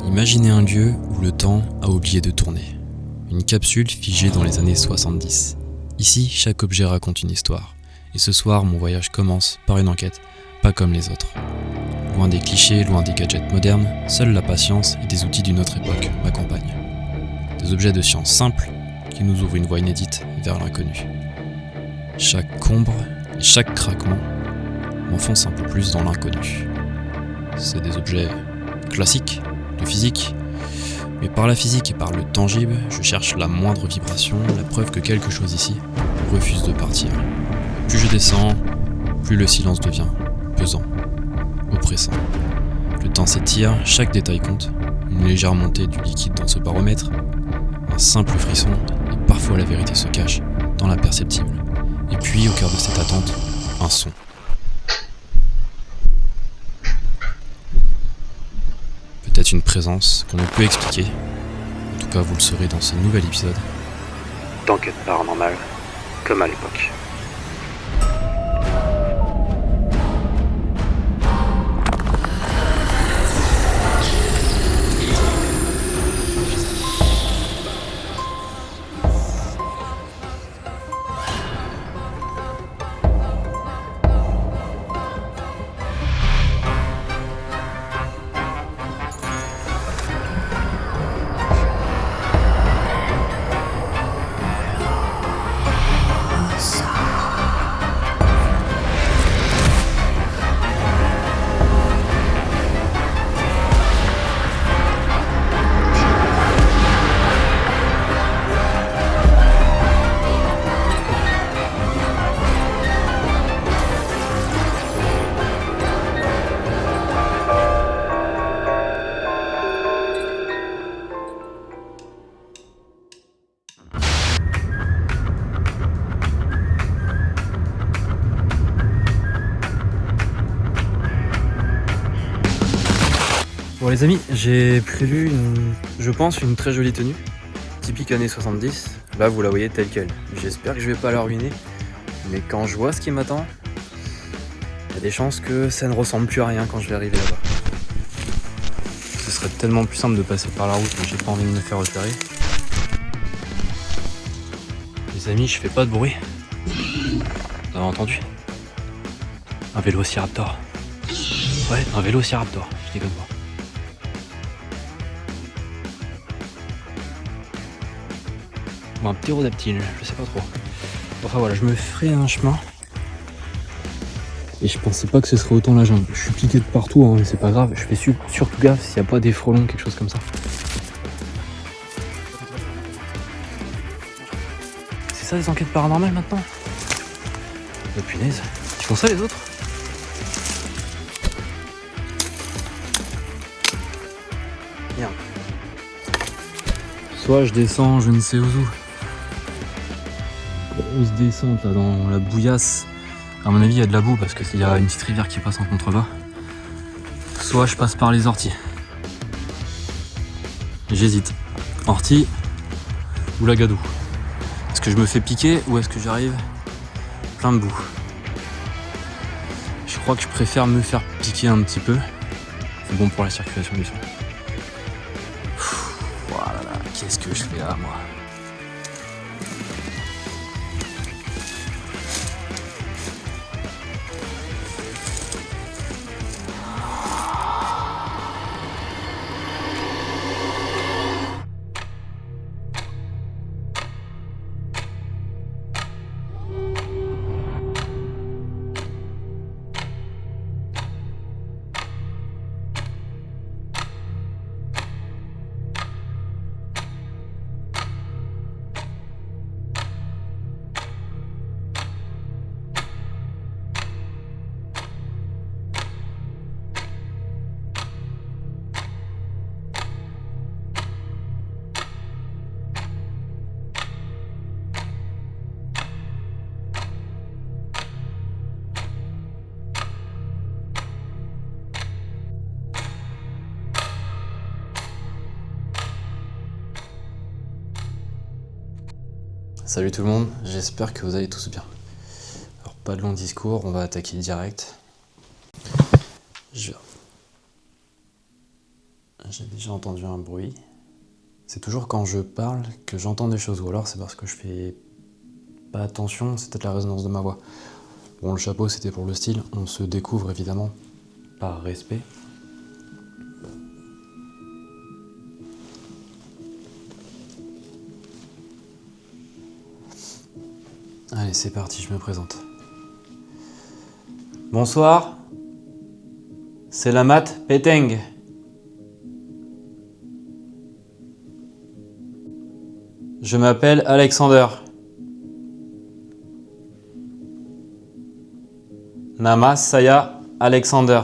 Imaginez un lieu où le temps a oublié de tourner. Une capsule figée dans les années 70. Ici, chaque objet raconte une histoire. Et ce soir, mon voyage commence par une enquête, pas comme les autres. Loin des clichés, loin des gadgets modernes, seule la patience et des outils d'une autre époque m'accompagnent. Des objets de science simples qui nous ouvrent une voie inédite vers l'inconnu. Chaque ombre et chaque craquement m'enfonce un peu plus dans l'inconnu. C'est des objets classiques, de physique, mais par la physique et par le tangible, je cherche la moindre vibration, la preuve que quelque chose ici refuse de partir. Plus je descends, plus le silence devient pesant, oppressant. Le temps s'étire, chaque détail compte, une légère montée du liquide dans ce baromètre, un simple frisson, et parfois la vérité se cache dans l'imperceptible. Et puis, au cœur de cette attente, un son. Peut-être une présence qu'on ne peut expliquer. En tout cas, vous le saurez dans ce nouvel épisode d'Enquête paranormale, comme à l'époque. Bon les amis, j'ai prévu je pense une très jolie tenue, typique années 70, là vous la voyez telle quelle. J'espère que je vais pas la ruiner, mais quand je vois ce qui m'attend, il y a des chances que ça ne ressemble plus à rien quand je vais arriver là-bas. Ce serait tellement plus simple de passer par la route, mais j'ai pas envie de me faire repérer. Les amis, je fais pas de bruit. Vous avez entendu? Un vélociraptor. Ouais, un vélociraptor, je déconne pas. Un ptérodactyle, je sais pas trop. Enfin voilà, je me ferai un chemin. Et je pensais pas que ce serait autant la jungle. Je suis piqué de partout, hein, mais c'est pas grave. Je fais surtout gaffe s'il n'y a pas des frelons, quelque chose comme ça. C'est ça les enquêtes paranormales maintenant? Oh punaise. Ils font ça les autres? Merde. Soit je descends je ne sais où. Grosse descente là dans la bouillasse. À mon avis il y a de la boue parce qu'il y a une petite rivière qui passe en contrebas. Soit je passe par les orties. J'hésite. Orties ou la Gadou. Est-ce que je me fais piquer ou est-ce que j'arrive plein de boue? Je crois que je préfère me faire piquer un petit peu. C'est bon pour la circulation du sang. Voilà, qu'est-ce que je fais là moi? Salut tout le monde, j'espère que vous allez tous bien. Alors pas de long discours, on va attaquer direct. Je J'ai déjà entendu un bruit. C'est toujours quand je parle que j'entends des choses, ou alors c'est parce que je fais pas attention, c'est peut-être la résonance de ma voix. Bon, le chapeau c'était pour le style, on se découvre évidemment par respect. Allez, c'est parti, je me présente. Bonsoir, c'est la mat Peteng. Je m'appelle Alexander. Nama saya Alexander.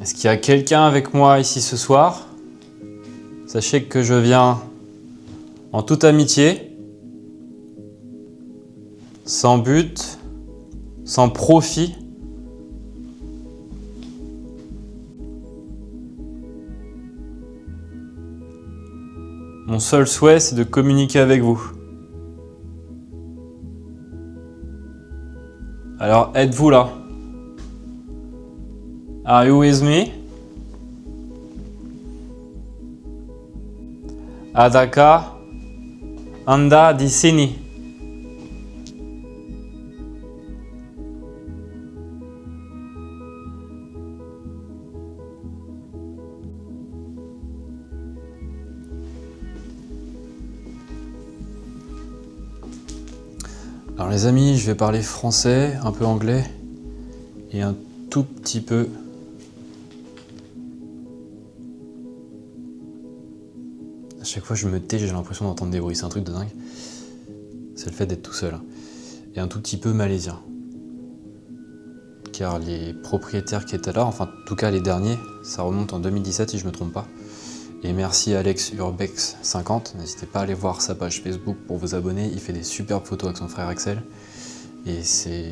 Est-ce qu'il y a quelqu'un avec moi ici ce soir? Sachez que je viens en toute amitié, sans but, sans profit. Mon seul souhait, c'est de communiquer avec vous. Alors, êtes-vous là? Are you with me? Adaka Anda di sini. Alors les amis, je vais parler français, un peu anglais et un tout petit peu à chaque fois je me tais, j'ai l'impression d'entendre des bruits, c'est un truc de dingue. C'est le fait d'être tout seul. Et un tout petit peu malaisien. Car les propriétaires qui étaient là, enfin en tout cas les derniers, ça remonte en 2017 si je me trompe pas. Et merci Alex Urbex50, n'hésitez pas à aller voir sa page Facebook pour vous abonner, il fait des superbes photos avec son frère Axel. Et c'est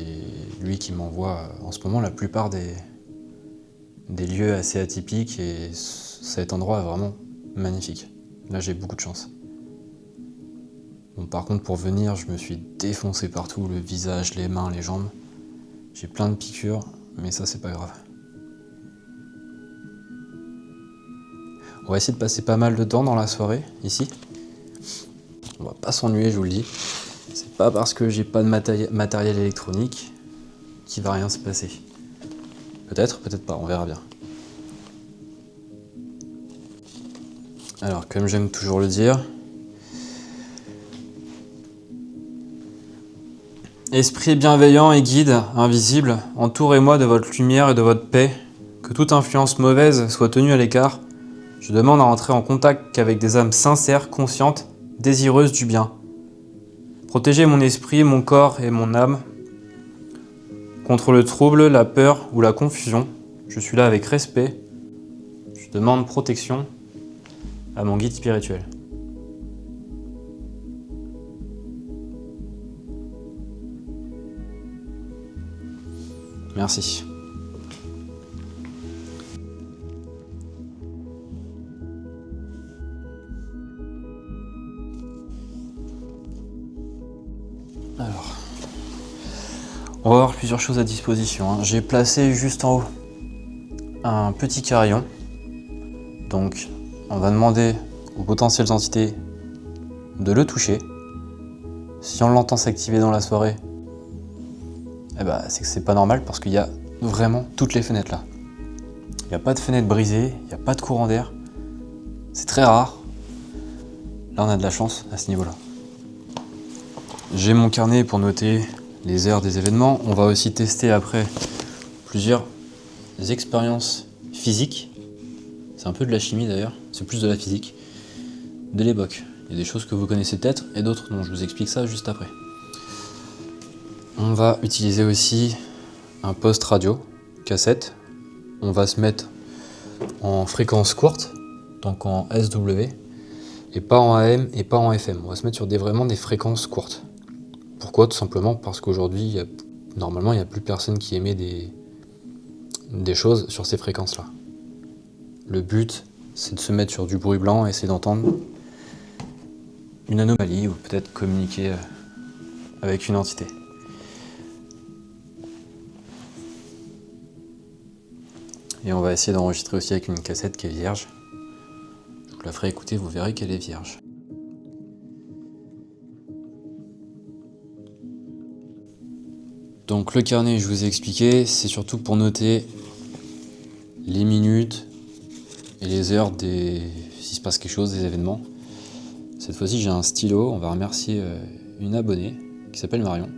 lui qui m'envoie en ce moment la plupart des lieux assez atypiques et cet endroit est vraiment magnifique. Là j'ai beaucoup de chance. Bon, par contre pour venir je me suis défoncé partout, le visage, les mains, les jambes. J'ai plein de piqûres, mais ça c'est pas grave. On va essayer de passer pas mal de temps dans la soirée, ici. On va pas s'ennuyer, je vous le dis. C'est pas parce que j'ai pas de matériel électronique qu'il va rien se passer. Peut-être, peut-être pas, on verra bien. Alors, comme j'aime toujours le dire, esprit bienveillant et guide invisible, entourez-moi de votre lumière et de votre paix. Que toute influence mauvaise soit tenue à l'écart. Je demande à entrer en contact qu'avec des âmes sincères, conscientes, désireuses du bien. Protégez mon esprit, mon corps et mon âme contre le trouble, la peur ou la confusion. Je suis là avec respect. Je demande protection à mon guide spirituel. Merci. Alors, on va avoir plusieurs choses à disposition. J'ai placé juste en haut un petit carillon. Donc, on va demander aux potentielles entités de le toucher. Si on l'entend s'activer dans la soirée, eh ben, c'est que c'est pas normal parce qu'il y a vraiment toutes les fenêtres là. Il n'y a pas de fenêtre brisée, il n'y a pas de courant d'air. C'est très rare. Là, on a de la chance à ce niveau-là. J'ai mon carnet pour noter les heures des événements. On va aussi tester après plusieurs expériences physiques. C'est un peu de la chimie d'ailleurs, c'est plus de la physique de l'époque. Il y a des choses que vous connaissez peut-être et d'autres non, je vous explique ça juste après. On va utiliser aussi un poste radio, cassette. On va se mettre en fréquence courte, donc en SW, et pas en AM et pas en FM. On va se mettre sur vraiment des fréquences courtes. Pourquoi? Tout simplement parce qu'aujourd'hui, normalement, il n'y a plus personne qui émet des choses sur ces fréquences-là. Le but, c'est de se mettre sur du bruit blanc et essayer d'entendre une anomalie ou peut-être communiquer avec une entité. Et on va essayer d'enregistrer aussi avec une cassette qui est vierge. Je vous la ferai écouter, vous verrez qu'elle est vierge. Donc le carnet, je vous ai expliqué, c'est surtout pour noter les minutes et les heures s'il se passe quelque chose, des événements. Cette fois-ci, j'ai un stylo, on va remercier une abonnée qui s'appelle Marion.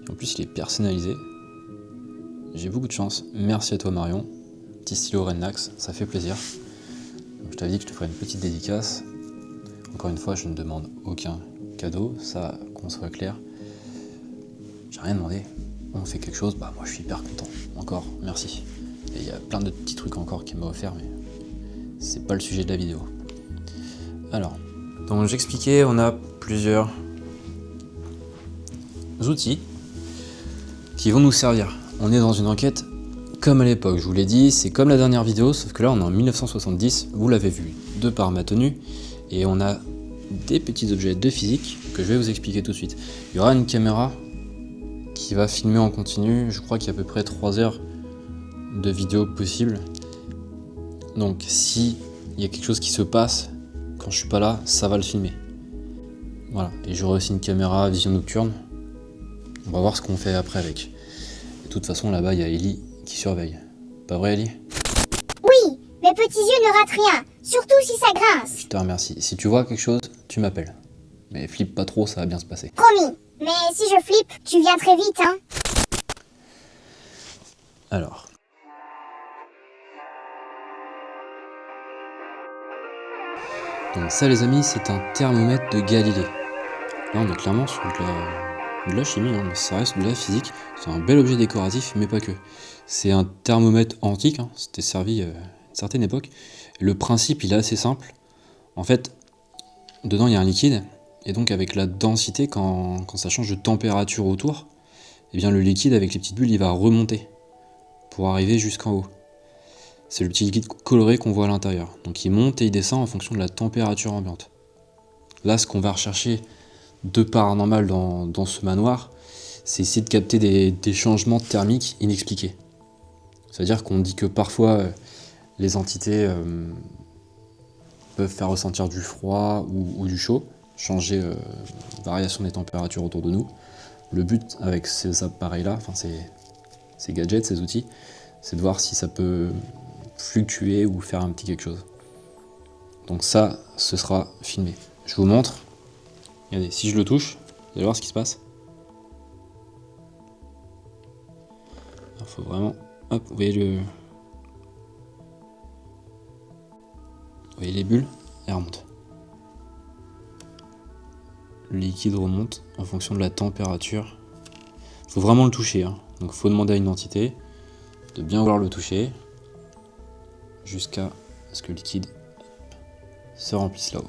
Et en plus, il est personnalisé. J'ai beaucoup de chance. Merci à toi Marion. Petit stylo Rennax, ça fait plaisir. Donc, je t'avais dit que je te ferais une petite dédicace. Encore une fois, je ne demande aucun cadeau, ça qu'on soit clair. J'ai rien demandé. On fait quelque chose, bah moi je suis hyper content. Encore, merci. Et il y a plein de petits trucs encore qu'il m'a offert, mais c'est pas le sujet de la vidéo. Alors, donc j'expliquais, on a plusieurs outils qui vont nous servir. On est dans une enquête comme à l'époque, je vous l'ai dit, c'est comme la dernière vidéo, sauf que là on est en 1970, vous l'avez vu, de par ma tenue, et on a des petits objets de physique que je vais vous expliquer tout de suite. Il y aura une caméra qui va filmer en continu, je crois qu'il y a à peu près 3 heures de vidéo possible. Donc si il y a quelque chose qui se passe quand je suis pas là, ça va le filmer. Voilà, et j'aurai aussi une caméra vision nocturne. On va voir ce qu'on fait après avec. Et de toute façon là-bas il y a Ellie qui surveille. Pas vrai Ellie? Oui, mes petits yeux ne ratent rien, surtout si ça grince. Je te remercie. Si tu vois quelque chose, tu m'appelles. Mais flippe pas trop, ça va bien se passer. Promis, mais si je flippe, tu viens très vite, hein. Alors. Donc ça les amis, c'est un thermomètre de Galilée. Là on est clairement sur de la chimie, hein, mais ça reste de la physique. C'est un bel objet décoratif, mais pas que. C'est un thermomètre antique, hein, c'était servi à une certaine époque. Le principe il est assez simple. En fait, dedans il y a un liquide, et donc avec la densité, quand ça change de température autour, eh bien le liquide avec les petites bulles il va remonter pour arriver jusqu'en haut. C'est le petit liquide coloré qu'on voit à l'intérieur. Donc il monte et il descend en fonction de la température ambiante. Là, ce qu'on va rechercher de paranormal dans ce manoir, c'est essayer de capter des changements thermiques inexpliqués. C'est-à-dire qu'on dit que parfois les entités peuvent faire ressentir du froid ou du chaud, changer variation des températures autour de nous. Le but avec ces appareils-là, enfin ces gadgets, ces outils, c'est de voir si ça peut fluctuer ou faire un petit quelque chose. Donc ça, ce sera filmé. Je vous montre. Regardez, si je le touche, vous allez voir ce qui se passe. Il faut vraiment... Hop, vous voyez les bulles, elles remontent. Le liquide remonte en fonction de la température. Il faut vraiment le toucher, hein. Donc il faut demander à une entité de bien vouloir le toucher jusqu'à ce que le liquide se remplisse là-haut.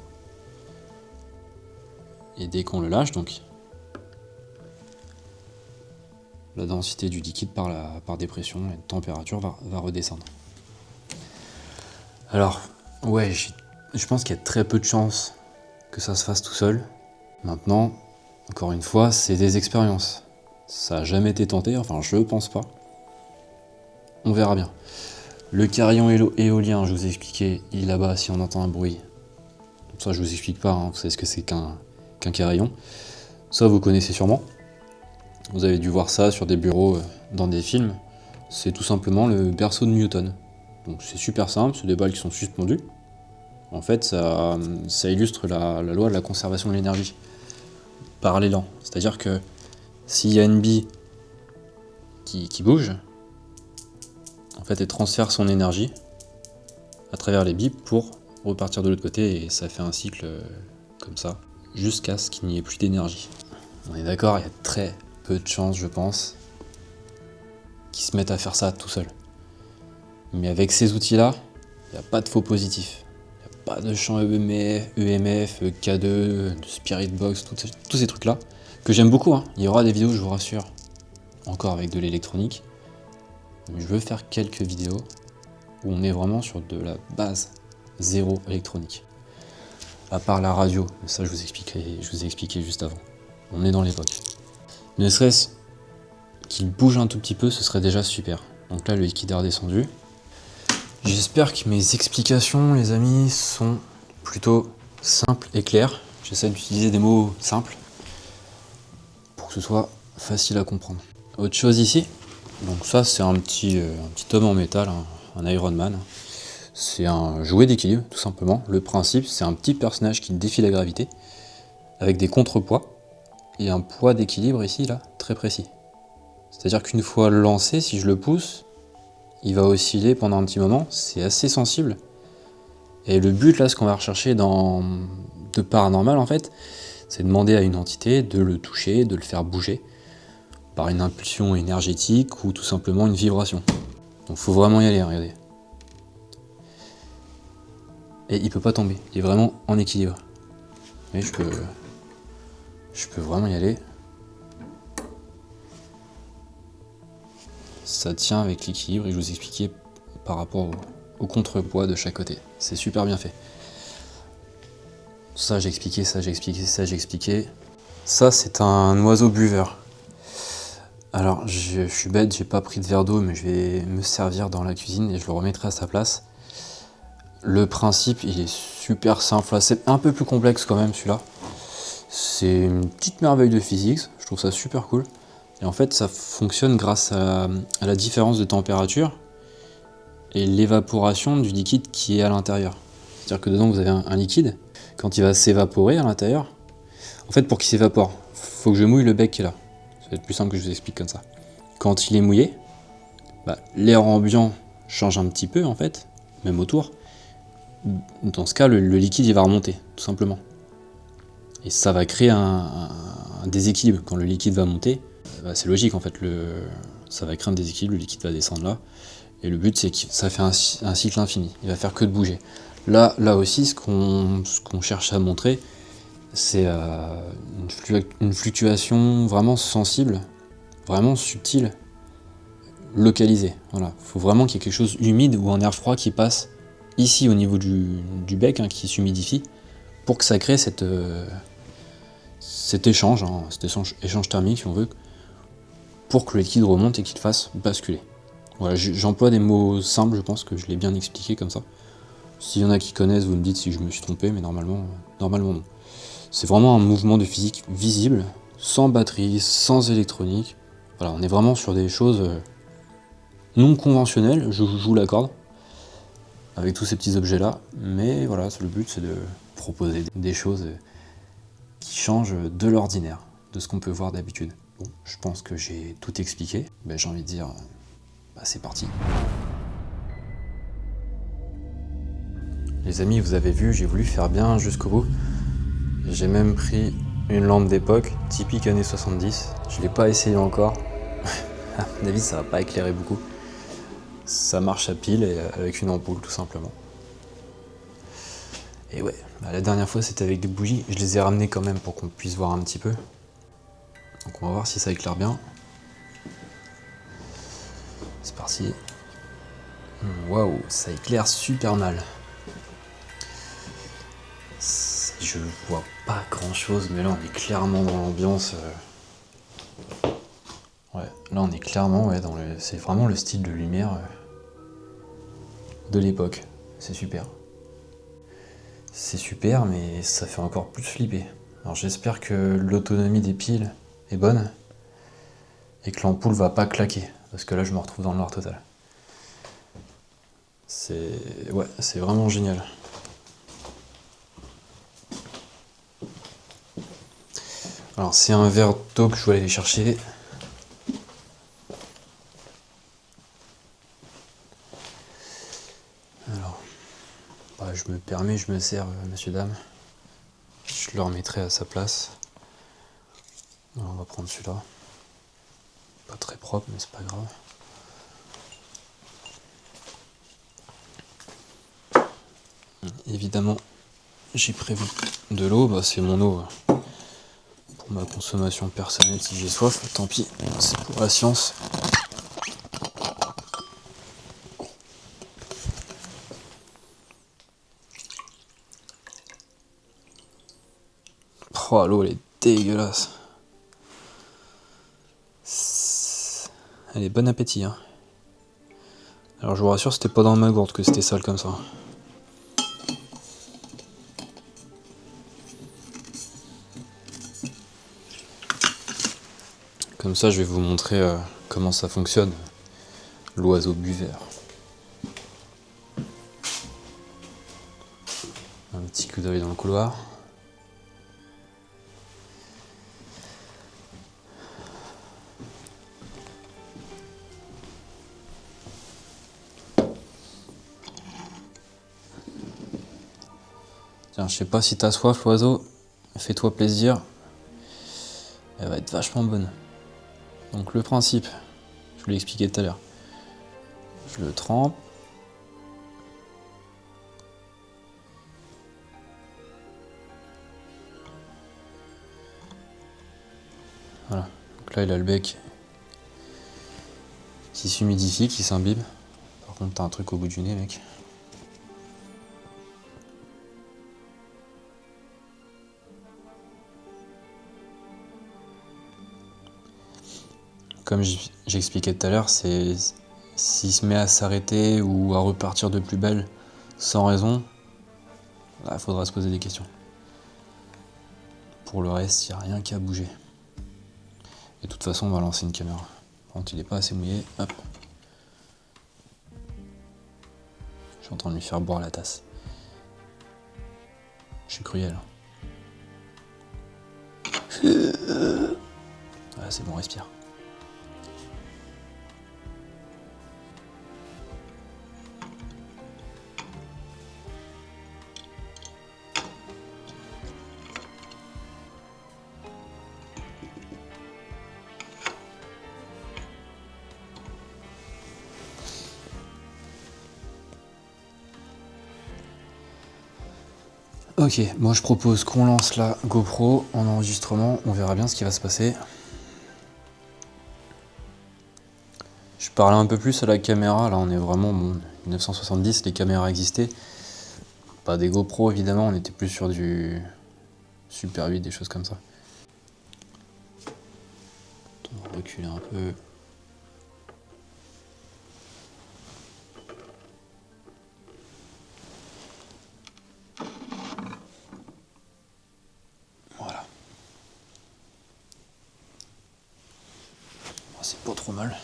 Et dès qu'on le lâche, donc la densité du liquide par dépression et de température va redescendre. Alors, ouais, je pense qu'il y a très peu de chances que ça se fasse tout seul. Maintenant, encore une fois, c'est des expériences. Ça n'a jamais été tenté, enfin je pense pas. On verra bien. Le carillon éolien, je vous ai expliqué, il est là-bas si on entend un bruit. Ça je vous explique pas, hein, vous savez ce que c'est qu'un carillon. Ça vous connaissez sûrement. Vous avez dû voir ça sur des bureaux dans des films. C'est tout simplement le berceau de Newton. Donc c'est super simple, c'est des balles qui sont suspendues. En fait, ça illustre la loi de la conservation de l'énergie par l'élan. C'est-à-dire que s'il y a une bille qui bouge, en fait, elle transfère son énergie à travers les billes pour repartir de l'autre côté, et ça fait un cycle comme ça, jusqu'à ce qu'il n'y ait plus d'énergie. On est d'accord, il y a très peu de chances, je pense, qu'ils se mettent à faire ça tout seul. Mais avec ces outils-là, il n'y a pas de faux positifs. Il n'y a pas de champ EMF, K2, de Spirit Box, tous ces trucs-là, que j'aime beaucoup, hein. Il y aura des vidéos, je vous rassure, encore avec de l'électronique. Mais je veux faire quelques vidéos où on est vraiment sur de la base zéro électronique. À part la radio, mais ça je vous ai expliqué juste avant. On est dans l'époque. Ne serait-ce qu'il bouge un tout petit peu, ce serait déjà super. Donc là, le liquide est redescendu. J'espère que mes explications, les amis, sont plutôt simples et claires. J'essaie d'utiliser des mots simples pour que ce soit facile à comprendre. Autre chose ici, donc ça c'est un petit homme en métal, un Iron Man. C'est un jouet d'équilibre, tout simplement. Le principe, c'est un petit personnage qui défie la gravité, avec des contrepoids, et un poids d'équilibre ici, là, très précis. C'est-à-dire qu'une fois lancé, si je le pousse, il va osciller pendant un petit moment, c'est assez sensible. Et le but, là, ce qu'on va rechercher de paranormal, en fait, c'est demander à une entité de le toucher, de le faire bouger, par une impulsion énergétique ou tout simplement une vibration. Donc faut vraiment y aller, regardez. Et il peut pas tomber, il est vraiment en équilibre. Mais je peux vraiment y aller. Ça tient avec l'équilibre et je vous expliquais par rapport au contrepoids de chaque côté. C'est super bien fait. Ça j'ai expliqué, ça j'ai expliqué, ça j'ai expliqué. Ça c'est un oiseau buveur. Alors je suis bête, j'ai pas pris de verre d'eau, mais je vais me servir dans la cuisine et je le remettrai à sa place. Le principe il est super simple, c'est un peu plus complexe quand même celui-là. C'est une petite merveille de physique, je trouve ça super cool. Et en fait ça fonctionne grâce à la différence de température et l'évaporation du liquide qui est à l'intérieur. C'est-à-dire que dedans vous avez un liquide, quand il va s'évaporer à l'intérieur, en fait pour qu'il s'évapore, faut que je mouille le bec qui est là. Ça va être plus simple que je vous explique comme ça. Quand il est mouillé, l'air ambiant change un petit peu en fait, même autour. Dans ce cas, le liquide il va remonter, tout simplement. Et ça va créer un déséquilibre. Quand le liquide va monter, c'est logique en fait, ça va créer un déséquilibre, le liquide va descendre là. Et le but c'est que ça fait un cycle infini, il va faire que de bouger. Là aussi, ce qu'on cherche à montrer, c'est une fluctuation vraiment sensible, vraiment subtile, localisée. Voilà. Il faut vraiment qu'il y ait quelque chose humide ou un air froid qui passe ici au niveau du bec, qui s'humidifie, pour que ça crée cet échange, échange thermique si on veut, pour que le liquide remonte et qu'il fasse basculer. Voilà, j'emploie des mots simples, je pense que je l'ai bien expliqué comme ça. S'il y en a qui connaissent, vous me dites si je me suis trompé, mais normalement non. C'est vraiment un mouvement de physique visible, sans batterie, sans électronique. Voilà, on est vraiment sur des choses non conventionnelles, je vous l'accorde, avec tous ces petits objets là, mais voilà, le but c'est de proposer des choses qui changent de l'ordinaire, de ce qu'on peut voir d'habitude. Bon, je pense que j'ai tout expliqué, j'ai envie de dire, c'est parti. Les amis, vous avez vu, j'ai voulu faire bien jusqu'au bout. J'ai même pris une lampe d'époque, typique années 70. Je l'ai pas essayé encore. À mon avis, ça va pas éclairer beaucoup. Ça marche à pile et avec une ampoule, tout simplement. Et ouais, la dernière fois c'était avec des bougies. Je les ai ramenées quand même pour qu'on puisse voir un petit peu. Donc on va voir si ça éclaire bien. C'est parti. Waouh, ça éclaire super mal. Je vois pas grand chose, mais là on est clairement dans l'ambiance. Ouais, là on est clairement c'est vraiment le style de lumière de l'époque. C'est super. C'est super, mais ça fait encore plus flipper. Alors j'espère que l'autonomie des piles est bonne et que l'ampoule va pas claquer, parce que là je me retrouve dans le noir total. C'est vraiment génial. Alors c'est un verre d'eau que je voulais aller chercher. Alors, je me permets, je me sers, messieurs, dames. Je le remettrai à sa place. Alors, on va prendre celui-là. Pas très propre, mais c'est pas grave. Évidemment, j'ai prévu de l'eau, c'est mon eau. Pour ma consommation personnelle, si j'ai soif, tant pis, c'est pour la science. Oh, l'eau elle est dégueulasse. Allez, bon appétit. Hein. Alors je vous rassure, c'était pas dans ma gourde que c'était sale comme ça. Comme ça, je vais vous montrer comment ça fonctionne, l'oiseau buveur. Un petit coup d'œil dans le couloir. Tiens, je sais pas si t'as soif, l'oiseau. Fais-toi plaisir. Elle va être vachement bonne. Donc le principe, je vous l'ai expliqué tout à l'heure. Je le trempe. Voilà. Donc là, il a le bec qui s'humidifie, qui s'imbibe. Par contre, t'as un truc au bout du nez, mec. Comme j'expliquais tout à l'heure, c'est s'il se met à s'arrêter ou à repartir de plus belle sans raison, il faudra se poser des questions. Pour le reste, il n'y a rien qu'à bouger. Et de toute façon, on va lancer une caméra. Quand il n'est pas assez mouillé, hop. Je suis en train de lui faire boire la tasse. Je suis cruel. Ah, c'est bon, respire. Ok, moi je propose qu'on lance la GoPro en enregistrement, on verra bien ce qui va se passer. Je parlais un peu plus à la caméra, là on est vraiment, bon, 1970, les caméras existaient. Pas des GoPro évidemment, on était plus sur du Super 8, des choses comme ça. On va reculer un peu. Voilà. Oh, c'est pas trop mal.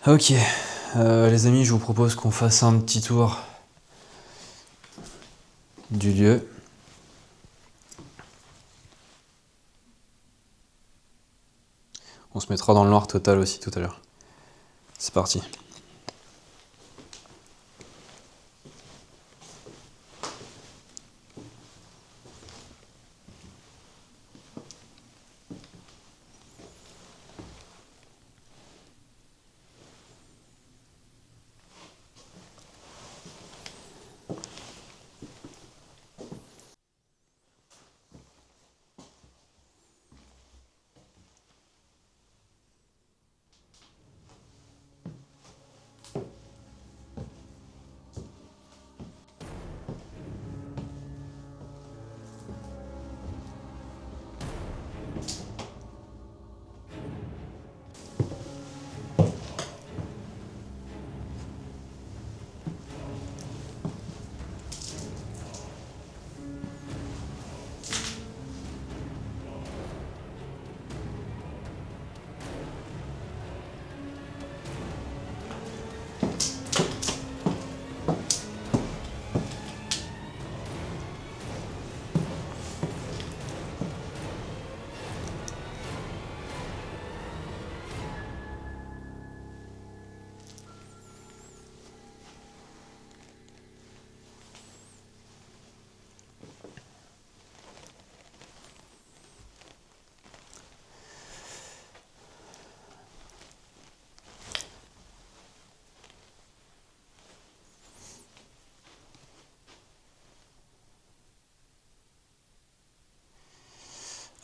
Ok, les amis, je vous propose qu'on fasse un petit tour du lieu. On se mettra dans le noir total aussi tout à l'heure. C'est parti.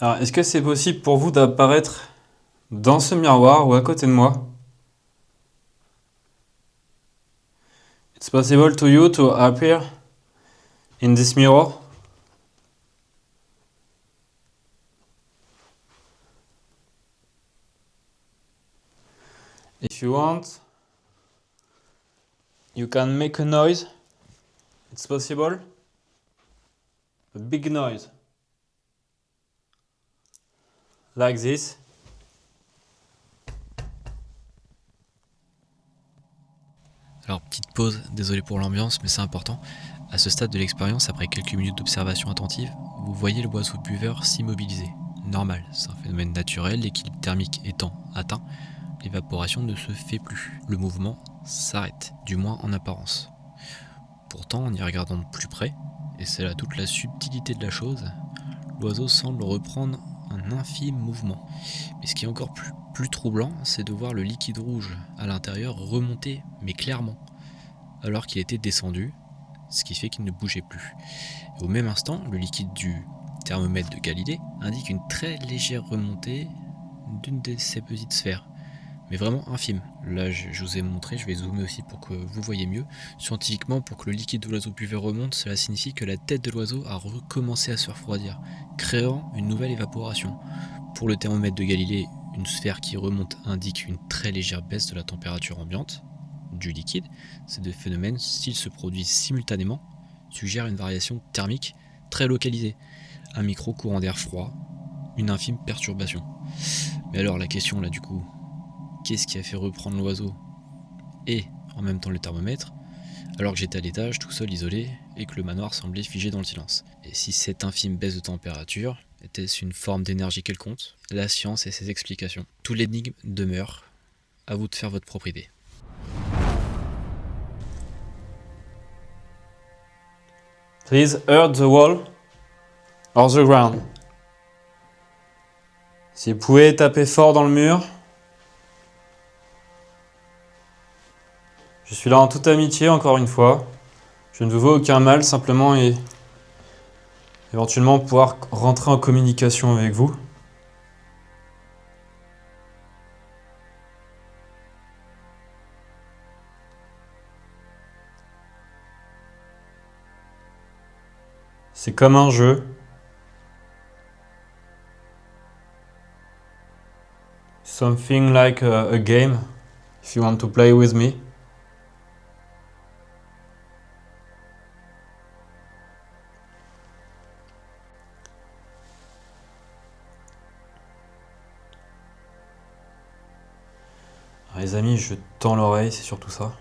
Alors, est-ce que c'est possible pour vous d'apparaître dans ce miroir ou à côté de moi? It's possible to you to appear in this mirror? If you want, you can make a noise. It's possible. A big noise. Like this. Alors, petite pause, désolé pour l'ambiance, mais c'est important. À ce stade de l'expérience, après quelques minutes d'observation attentive, vous voyez l'oiseau buveur s'immobiliser. Normal, c'est un phénomène naturel, l'équilibre thermique étant atteint, l'évaporation ne se fait plus. Le mouvement s'arrête, du moins en apparence. Pourtant, en y regardant de plus près, et c'est là toute la subtilité de la chose, l'oiseau semble reprendre un infime mouvement. Mais ce qui est encore plus troublant, c'est de voir le liquide rouge à l'intérieur remonter, mais clairement, alors qu'il était descendu, ce qui fait qu'il ne bougeait plus. Et au même instant, le liquide du thermomètre de Galilée indique une très légère remontée d'une de ces petites sphères, mais vraiment infime. Là, je vous ai montré, je vais zoomer aussi pour que vous voyez mieux. Scientifiquement, pour que le liquide de l'oiseau buveur remonte, cela signifie que la tête de l'oiseau a recommencé à se refroidir, créant une nouvelle évaporation. Pour le thermomètre de Galilée, une sphère qui remonte indique une très légère baisse de la température ambiante du liquide. Ces deux phénomènes, s'ils se produisent simultanément, suggèrent une variation thermique très localisée, un micro-courant d'air froid, une infime perturbation. Mais alors la question là du coup, qu'est-ce qui a fait reprendre l'oiseau et en même temps le thermomètre, alors que j'étais à l'étage tout seul isolé et que le manoir semblait figé dans le silence? Et si cette infime baisse de température était-ce une forme d'énergie quelconque? La science et ses explications. Tout l'énigme demeure. À vous de faire votre propre idée. Please hurt the wall or the ground. Si vous pouvez taper fort dans le mur. Je suis là en toute amitié, encore une fois. Je ne vous veux aucun mal, simplement et éventuellement pouvoir rentrer en communication avec vous. C'est comme un jeu. Something like a game, if you want to play with me. Alors, les amis, je tends l'oreille, c'est surtout ça.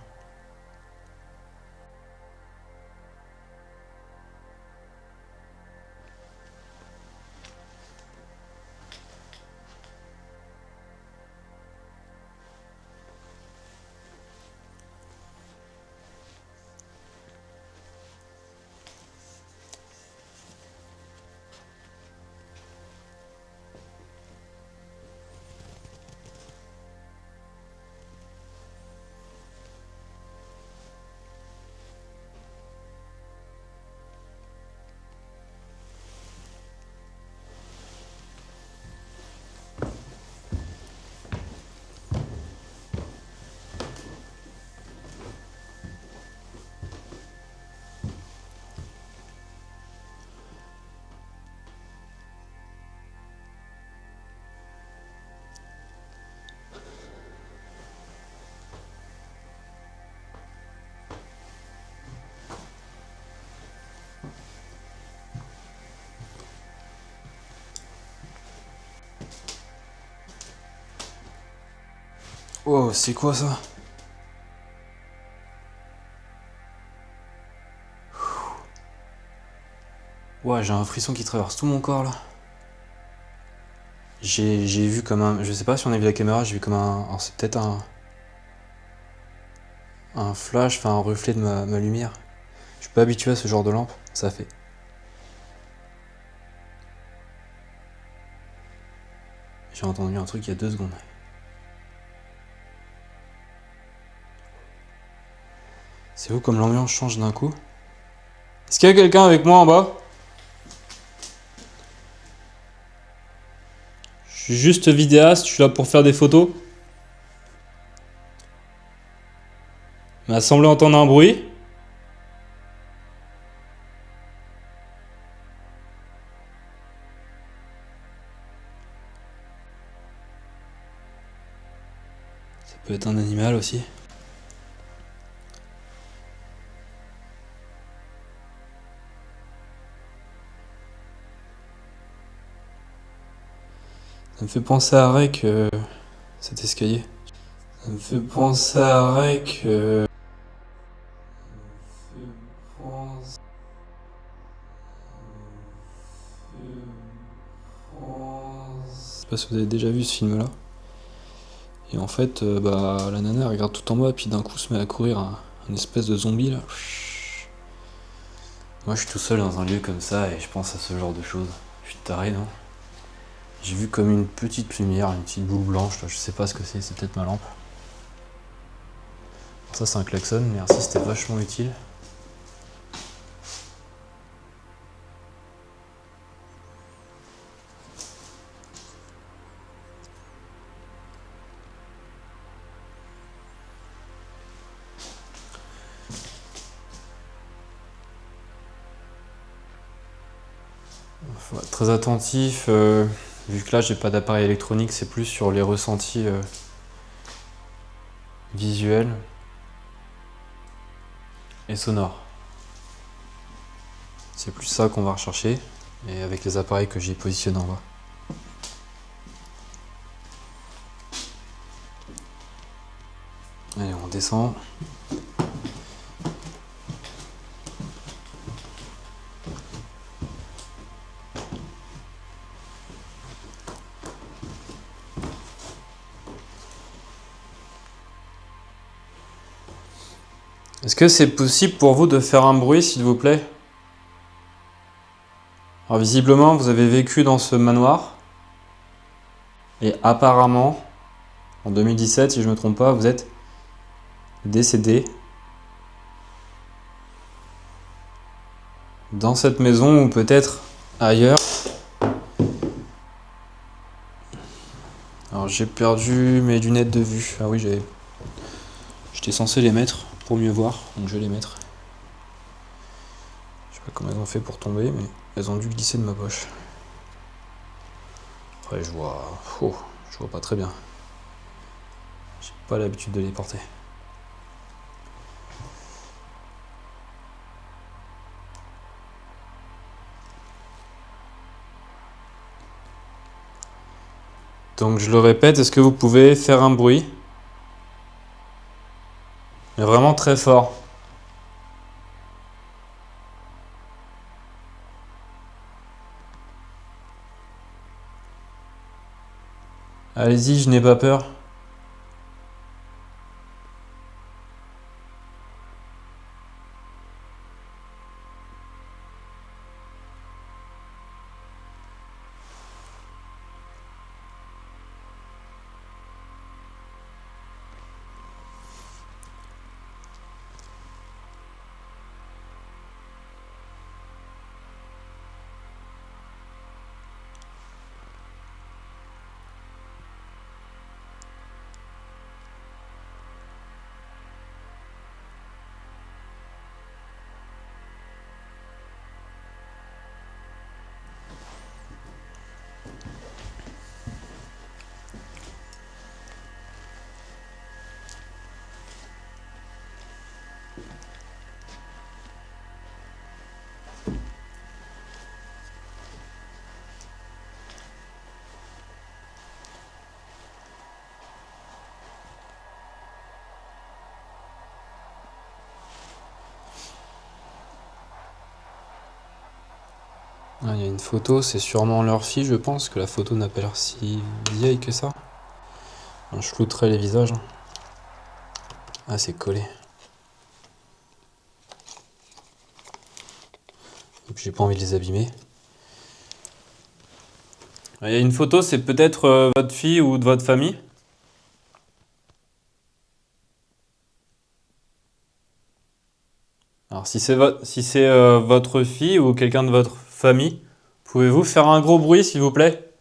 Wow, c'est quoi ça? Ouais, j'ai un frisson qui traverse tout mon corps là. J'ai vu comme un... Je sais pas si on a vu la caméra, j'ai vu comme un... alors, c'est peut-être un flash, enfin un reflet de ma lumière. Je suis pas habitué à ce genre de lampe, ça fait. J'ai entendu un truc il y a 2 secondes. C'est vous comme l'ambiance change d'un coup? Est-ce qu'il y a quelqu'un avec moi en bas? Je suis juste vidéaste, je suis là pour faire des photos. Il m'a semblé entendre un bruit. C'est peut être un animal aussi. Ça me fait penser à Rec, cet escalier. Ça me fait penser à Rec. Je sais pas si vous avez déjà vu ce film-là. Et en fait, la nana elle regarde tout en bas, puis d'un coup se met à courir un espèce de zombie là. Moi je suis tout seul dans un lieu comme ça et je pense à ce genre de choses. Je suis taré, non? J'ai vu comme une petite lumière, une petite boule blanche, là, je sais pas ce que c'est peut-être ma lampe. Alors ça c'est un klaxon, merci, c'était vachement utile. Faut être très attentif, vu que là j'ai pas d'appareil électronique, c'est plus sur les ressentis visuels et sonores. C'est plus ça qu'on va rechercher, et avec les appareils que j'ai positionnés en bas. Allez, on descend. Est-ce que c'est possible pour vous de faire un bruit, s'il vous plaît? Alors visiblement, vous avez vécu dans ce manoir. Et apparemment, en 2017, si je ne me trompe pas, vous êtes décédé dans cette maison ou peut-être ailleurs. Alors j'ai perdu mes lunettes de vue. Ah oui, j'étais censé les mettre pour mieux voir, donc je vais les mettre. Je sais pas comment elles ont fait pour tomber, mais elles ont dû glisser de ma poche. Après je vois pas très bien. J'ai pas l'habitude de les porter. Donc je le répète, est-ce que vous pouvez faire un bruit? Mais vraiment très fort. Allez-y, je n'ai pas peur. Ah, il y a une photo, c'est sûrement leur fille, je pense, que la photo n'a pas l'air si vieille que ça. Je flouterai les visages. Ah, c'est collé. Et puis j'ai pas envie de les abîmer. Il y a une photo, c'est peut-être votre fille ou de votre famille? Alors si c'est votre fille ou quelqu'un de votre famille, pouvez-vous faire un gros bruit s'il vous plaît?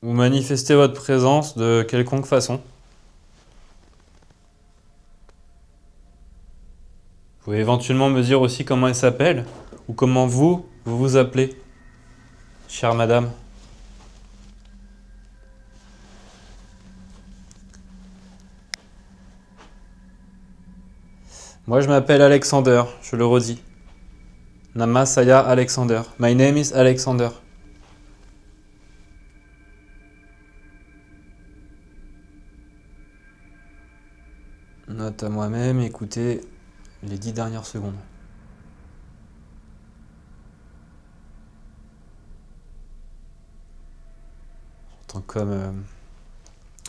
Ou manifester votre présence de quelconque façon. Vous pouvez éventuellement me dire aussi comment elle s'appelle ou comment vous vous appelez, chère madame. Moi, je m'appelle Alexander, je le redis. Nama saya Alexander. My name is Alexander. Note à moi-même, écoutez les 10 dernières secondes.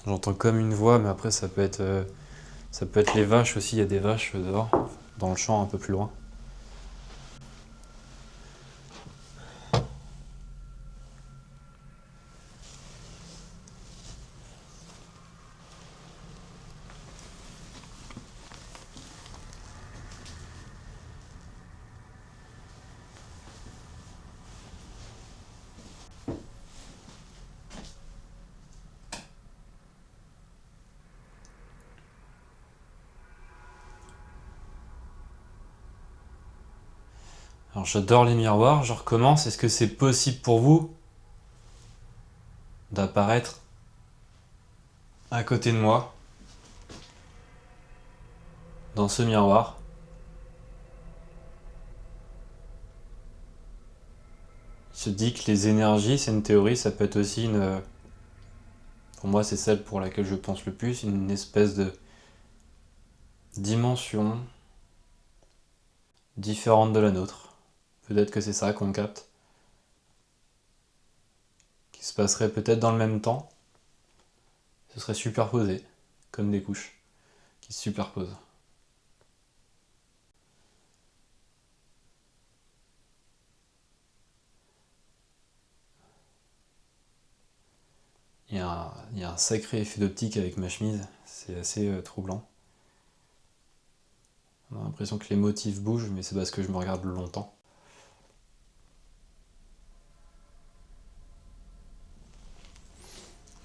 J'entends comme une voix, mais après ça peut être les vaches aussi. Il y a des vaches dehors, dans le champ un peu plus loin. Alors j'adore les miroirs, je recommence. Est-ce que c'est possible pour vous d'apparaître à côté de moi, dans ce miroir? Il se dit que les énergies, c'est une théorie, ça peut être aussi pour moi c'est celle pour laquelle je pense le plus, une espèce de dimension différente de la nôtre. Peut-être que c'est ça qu'on capte. Qui se passerait peut-être dans le même temps. Ce serait superposé, comme des couches qui se superposent. Il y a un sacré effet d'optique avec ma chemise, c'est assez troublant. On a l'impression que les motifs bougent, mais c'est parce que je me regarde longtemps.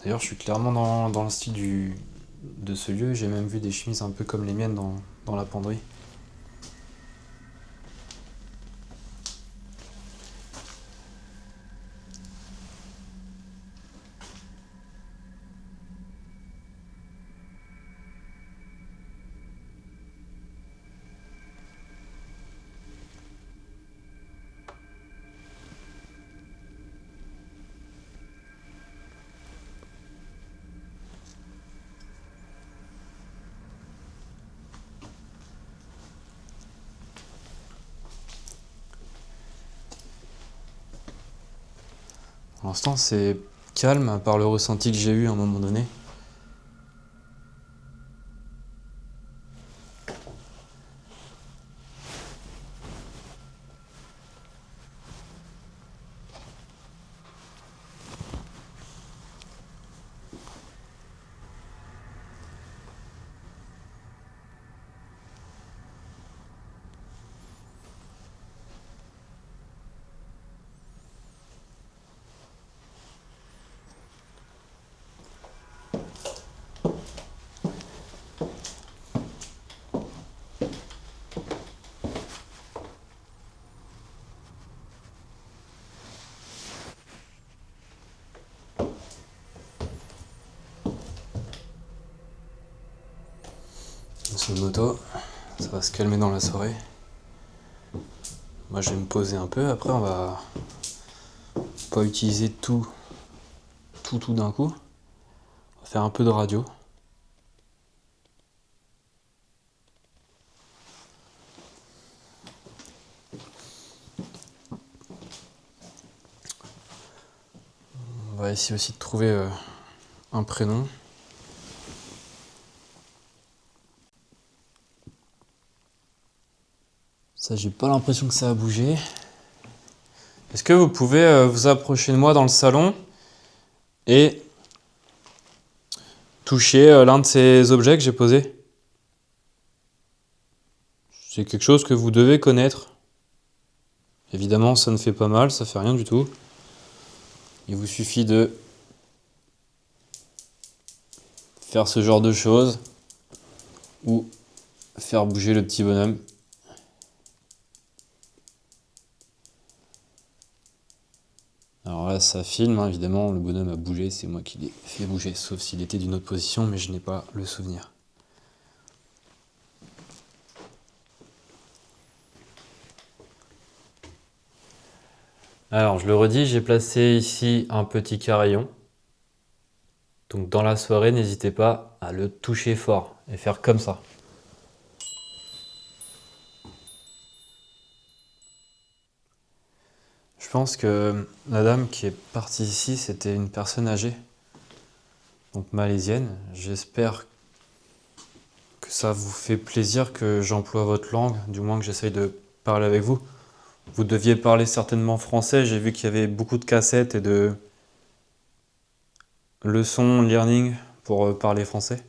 D'ailleurs, je suis clairement dans le style de ce lieu. J'ai même vu des chemises un peu comme les miennes dans la penderie. Pour l'instant, c'est calme, à part le ressenti que j'ai eu à un moment donné. C'est une moto, ça va se calmer dans la soirée. Moi je vais me poser un peu, après on va pas utiliser tout d'un coup. On va faire un peu de radio. On va essayer aussi de trouver un prénom. Ça, j'ai pas l'impression que ça a bougé. Est-ce que vous pouvez vous approcher de moi dans le salon et toucher l'un de ces objets que j'ai posés? C'est quelque chose que vous devez connaître. Évidemment, ça ne fait pas mal, ça fait rien du tout. Il vous suffit de faire ce genre de choses ou faire bouger le petit bonhomme. Alors là, ça filme, hein, évidemment, le bonhomme a bougé, c'est moi qui l'ai fait bouger, sauf s'il était d'une autre position, mais je n'ai pas le souvenir. Alors, je le redis, j'ai placé ici un petit carillon. Donc dans la soirée, n'hésitez pas à le toucher fort et faire comme ça. Je pense que la dame qui est partie ici, c'était une personne âgée, donc malaisienne. J'espère que ça vous fait plaisir que j'emploie votre langue, du moins que j'essaye de parler avec vous. Vous deviez parler certainement français, j'ai vu qu'il y avait beaucoup de cassettes et de leçons learning pour parler français.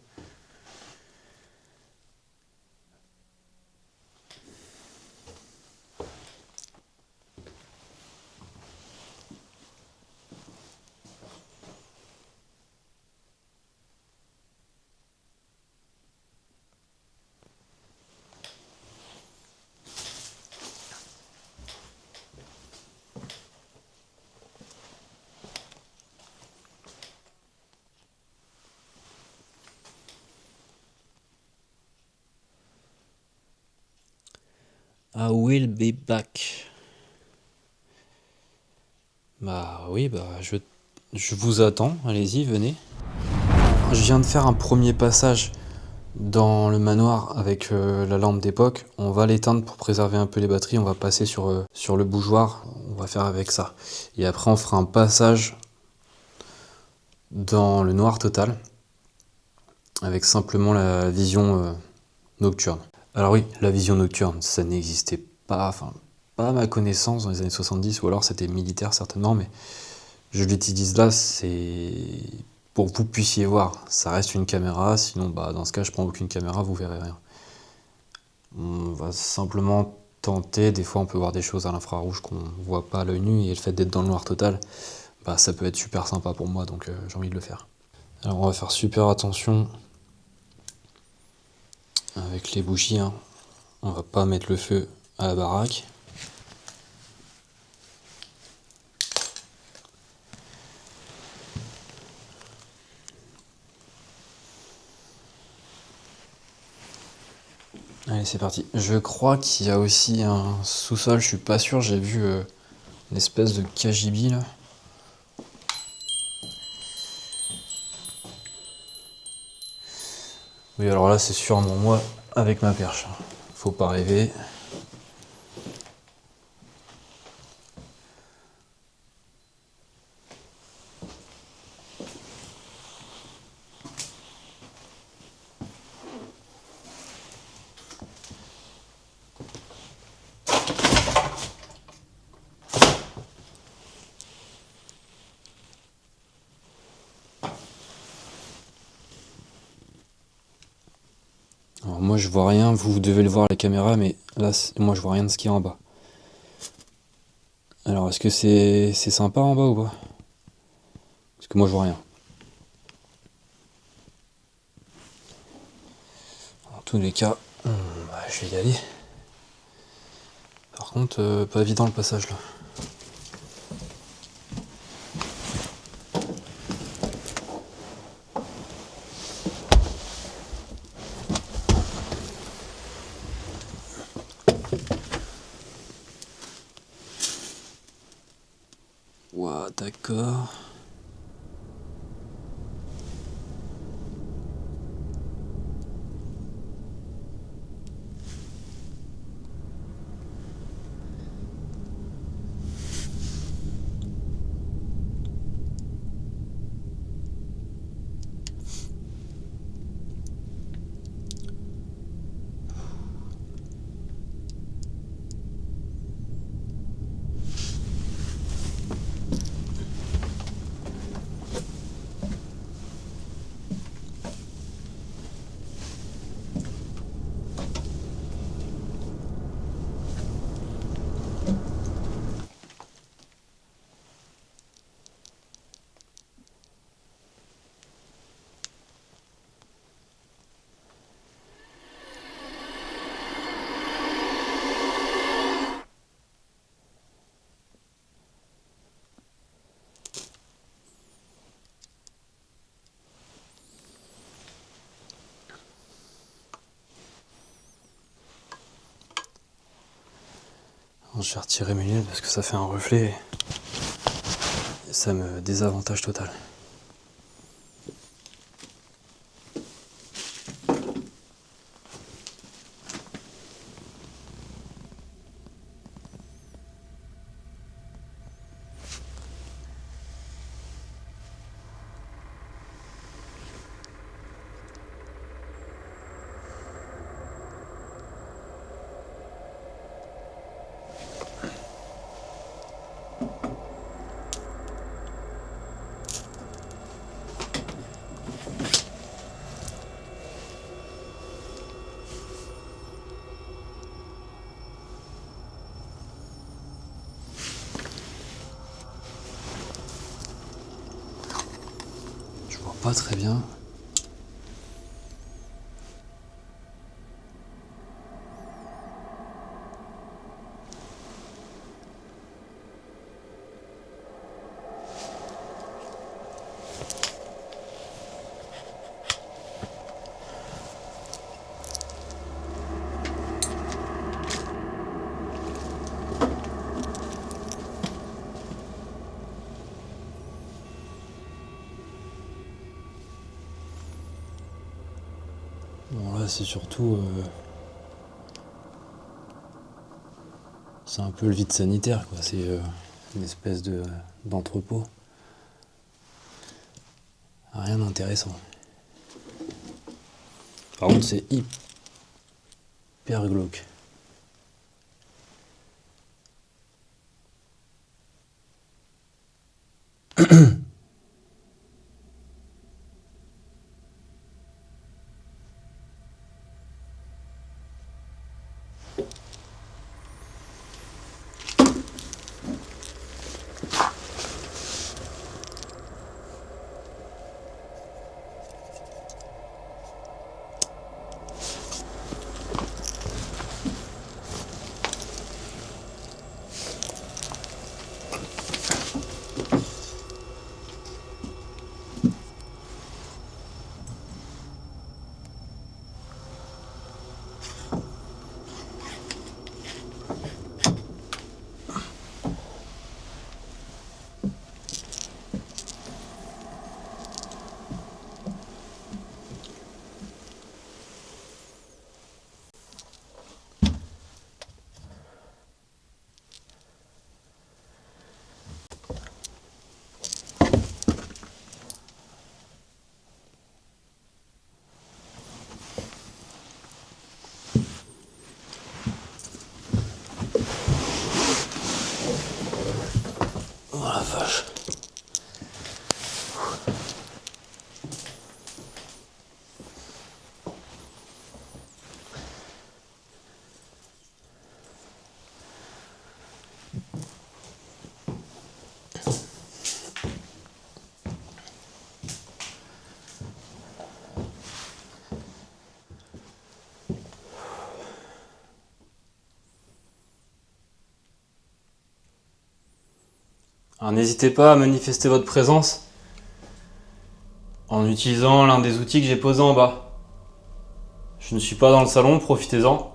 I will be back. Bah oui, je vous attends, allez-y, venez. Je viens de faire un premier passage dans le manoir avec la lampe d'époque. On va l'éteindre pour préserver un peu les batteries, on va passer sur le bougeoir, on va faire avec ça. Et après on fera un passage dans le noir total avec simplement la vision nocturne. Alors oui, la vision nocturne, ça n'existait pas, enfin pas à ma connaissance dans les années 70, ou alors c'était militaire certainement, mais je l'utilise là, c'est pour que vous puissiez voir. Ça reste une caméra, sinon bah, dans ce cas je prends aucune caméra, vous verrez rien. On va simplement tenter, des fois on peut voir des choses à l'infrarouge qu'on voit pas à l'œil nu, et le fait d'être dans le noir total, bah, ça peut être super sympa pour moi, donc j'ai envie de le faire. Alors on va faire super attention avec les bougies, hein. On va pas mettre le feu à la baraque. Allez, c'est parti. Je crois qu'il y a aussi un sous-sol, je suis pas sûr, j'ai vu une espèce de cagibi là. Oui, alors là, c'est sûrement moi avec ma perche. Faut pas rêver. Alors moi, je vois rien, vous devez le voir à la caméra, mais là, moi, je vois rien de ce qu'il y a en bas. Alors, est-ce que c'est sympa en bas ou pas? Parce que moi, je vois rien. En tous les cas, bah, je vais y aller. Par contre, pas évident le passage là. Ouah, d'accord. Je vais retirer mes lunettes parce que ça fait un reflet. ça me désavantage total. Pas très bien. Bon là c'est surtout c'est un peu le vide sanitaire quoi, c'est une espèce d'entrepôt. Rien d'intéressant. Par contre c'est hyper glauque. Oh la vache. Alors n'hésitez pas à manifester votre présence en utilisant l'un des outils que j'ai posés en bas. Je ne suis pas dans le salon, profitez-en.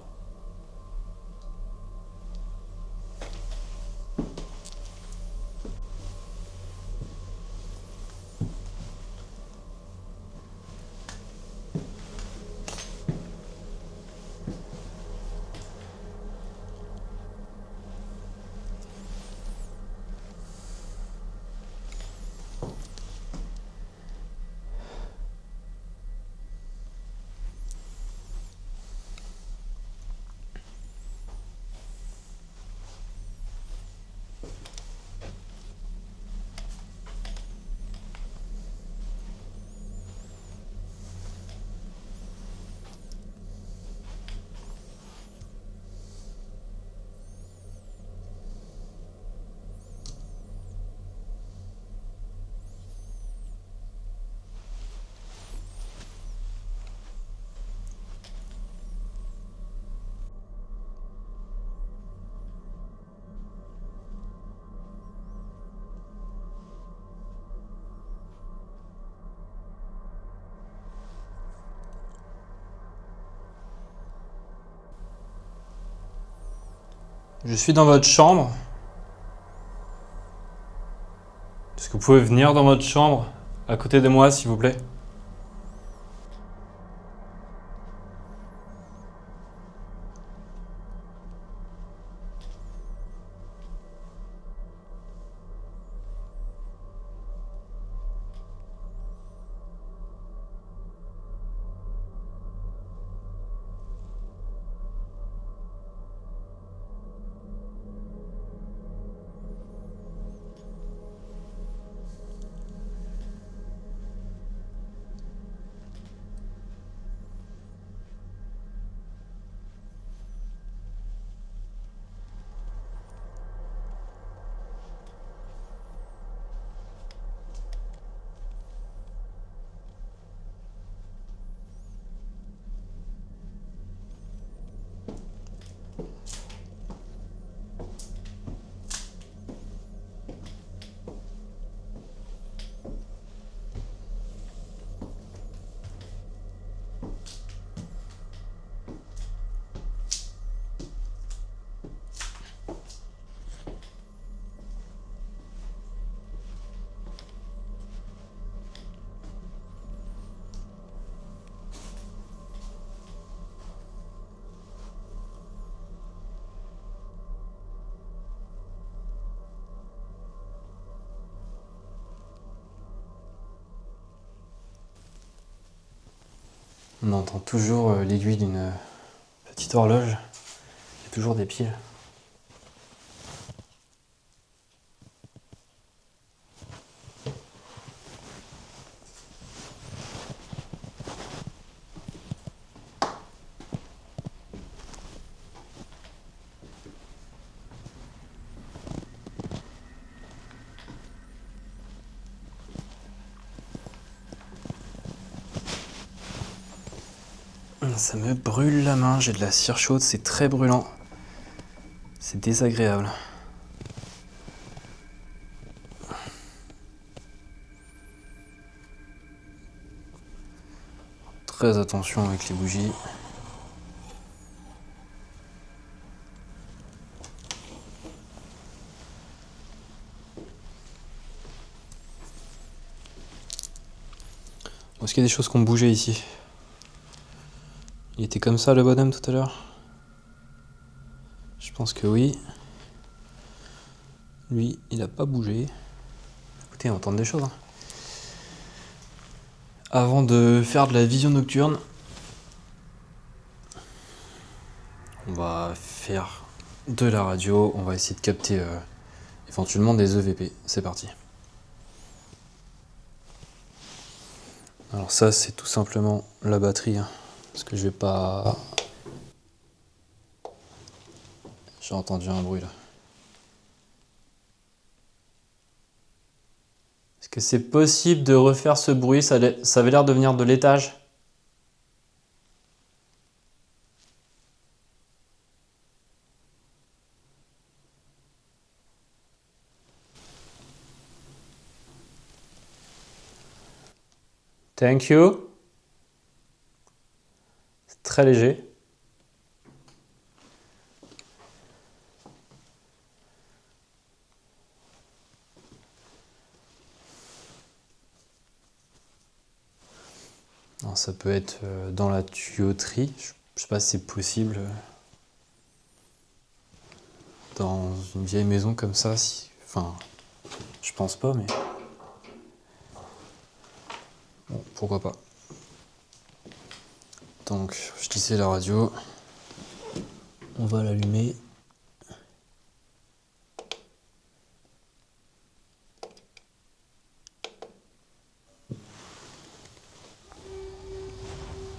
Je suis dans votre chambre. Est-ce que vous pouvez venir dans votre chambre, à côté de moi, s'il vous plaît? On entend toujours l'aiguille d'une petite horloge. Il y a toujours des piles. Ça me brûle la main, j'ai de la cire chaude, c'est très brûlant. C'est désagréable. Très attention avec les bougies. Est-ce qu'il y a des choses qui ont bougé ici? Il était comme ça le bonhomme tout à l'heure? Je pense que oui. Lui, il a pas bougé. Écoutez, on entend des choses. Avant de faire de la vision nocturne, on va faire de la radio. On va essayer de capter éventuellement des EVP. C'est parti. Alors ça, c'est tout simplement la batterie. Parce que je vais pas... J'ai entendu un bruit là. Est-ce que c'est possible de refaire ce bruit? Ça avait l'air de venir de l'étage. Thank you. C'est très léger. Alors, ça peut être dans la tuyauterie. Je sais pas si c'est possible dans une vieille maison comme ça. Enfin, je pense pas, mais bon, pourquoi pas. Donc, je disais la radio. On va l'allumer.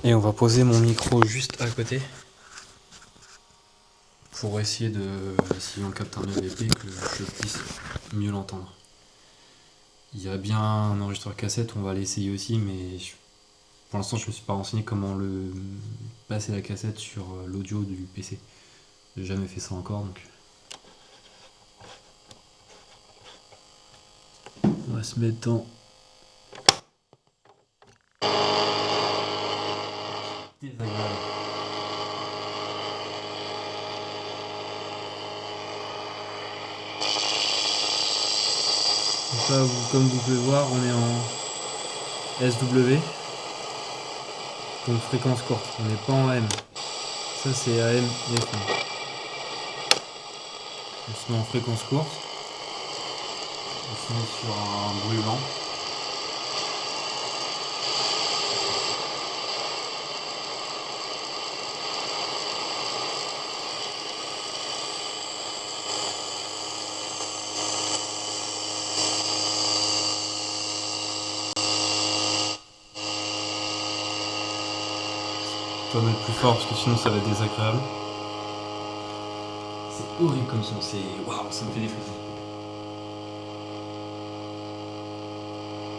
Et on va poser mon micro juste à côté pour essayer de, si on capte un EVP, que je puisse mieux l'entendre. Il y a bien un enregistreur cassette, on va l'essayer aussi, mais pour l'instant je me suis pas renseigné comment passer la cassette sur l'audio du PC. J'ai jamais fait ça encore, donc on va se mettre dans désagréable. sais pas, comme vous pouvez voir, on est en SW, donc fréquence courte, on n'est pas en AM. Ça c'est AM et FM. On se met en fréquence courte, on se met sur un bruit blanc. Je dois mettre plus fort parce que sinon ça va être désagréable. C'est horrible comme son, c'est waouh, ça me fait des frissons.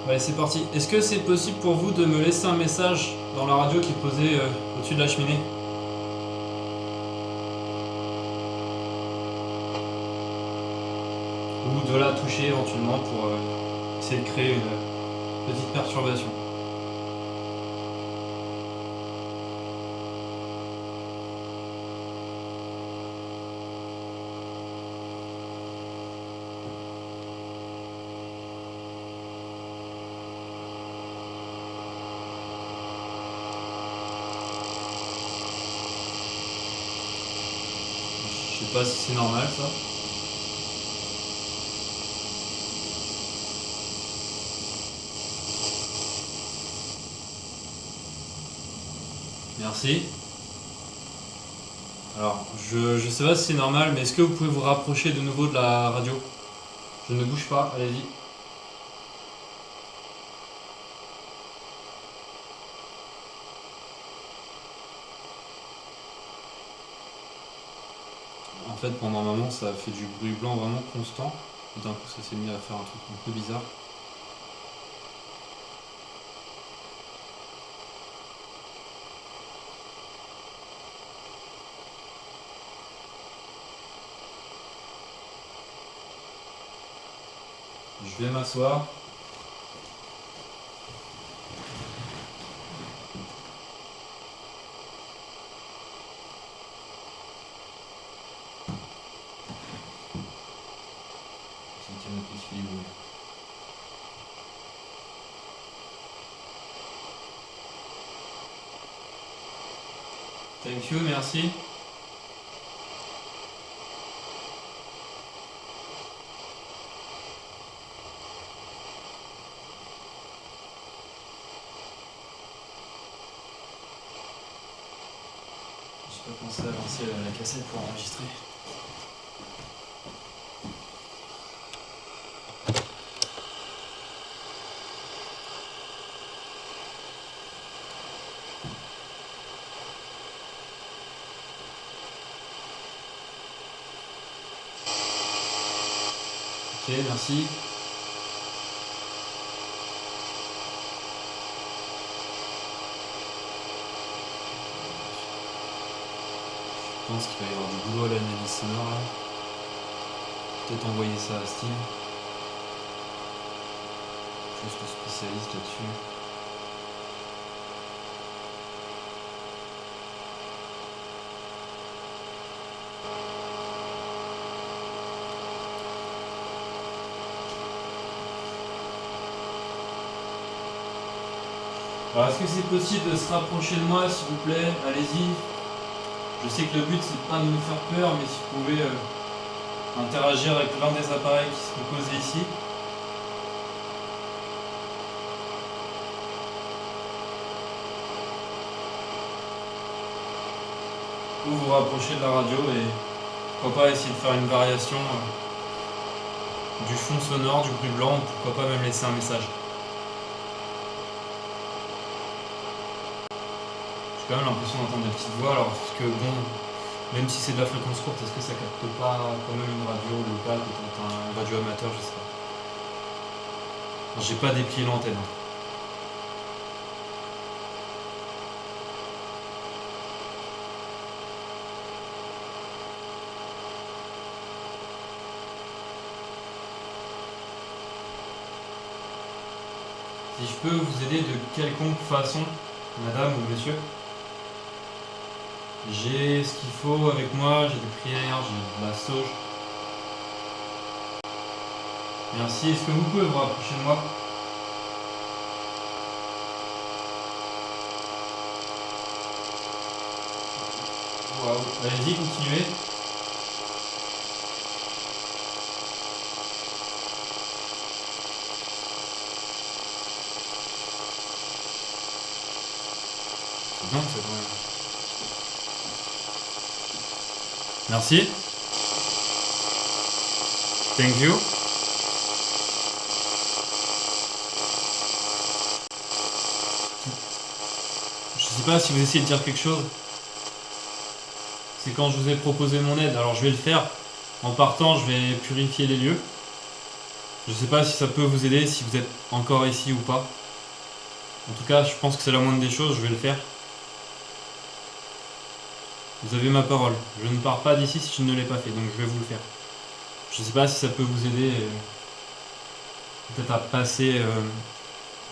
Allez, c'est parti. Est-ce que c'est possible pour vous de me laisser un message dans la radio qui est posée au-dessus de la cheminée? Ou de la toucher éventuellement pour essayer de créer une petite perturbation. Je sais pas si c'est normal ça. Merci. Alors, je sais pas si c'est normal, mais est-ce que vous pouvez vous rapprocher de nouveau de la radio? Je ne bouge pas, allez-y. En fait, pendant un moment, ça a fait du bruit blanc vraiment constant. D'un coup, ça s'est mis à faire un truc un peu bizarre. Je vais m'asseoir. Thank you, merci. J'ai pas pensé à lancer la cassette pour enregistrer. Ok, merci. Je pense qu'il va y avoir du boulot à l'analyse sonore là. Peut-être envoyer ça à Steve. Juste le spécialiste là-dessus. Alors est-ce que c'est possible de se rapprocher de moi s'il vous plaît? Allez-y. Je sais que le but c'est pas de me faire peur, mais si vous pouvez interagir avec l'un des appareils qui sont posés ici. Ou vous rapprocher de la radio et pourquoi pas essayer de faire une variation du fond sonore, du bruit blanc, ou pourquoi pas même laisser un message. J'ai quand même l'impression d'entendre des petites voix, alors parce que bon, même si c'est de la fréquence courte, est-ce que ça capte pas quand même une radio locale, peut-être un radio amateur, je sais pas. Alors, j'ai pas déplié l'antenne. Si je peux vous aider de quelconque façon, madame ou monsieur, j'ai ce qu'il faut avec moi, j'ai des prières, j'ai de la sauge. Merci, est-ce que vous pouvez vous rapprocher de moi? Waouh, allez-y, continuez. C'est bien, c'est bon. Merci. Thank you. Je sais pas si vous essayez de dire quelque chose. C'est quand je vous ai proposé mon aide, alors je vais le faire. En partant, je vais purifier les lieux. Je sais pas si ça peut vous aider, si vous êtes encore ici ou pas. En tout cas, je pense que c'est la moindre des choses, je vais le faire. Vous avez ma parole. Je ne pars pas d'ici si je ne l'ai pas fait, donc je vais vous le faire. Je sais pas si ça peut vous aider peut-être à passer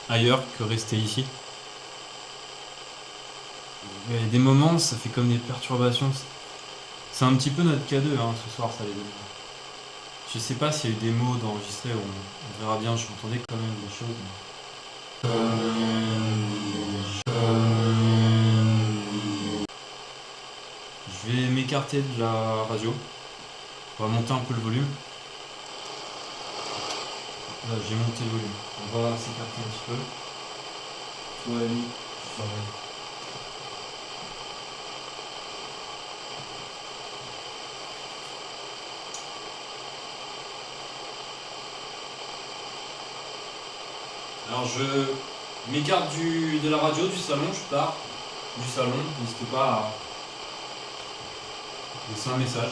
ailleurs que rester ici. Il y a des moments, ça fait comme des perturbations. C'est un petit peu notre K2 hein, ce soir, ça les donne. Je sais pas s'il y a eu des mots d'enregistrés, on verra bien, j'entendais quand même des choses. Je vais m'écarter de la radio. On va monter un peu le volume. Là, j'ai monté le volume. On va s'écarter un petit peu. Toi, ami, pareil. Alors, je m'écarte de la radio, du salon, je pars du salon. N'hésitez pas à laisser un message.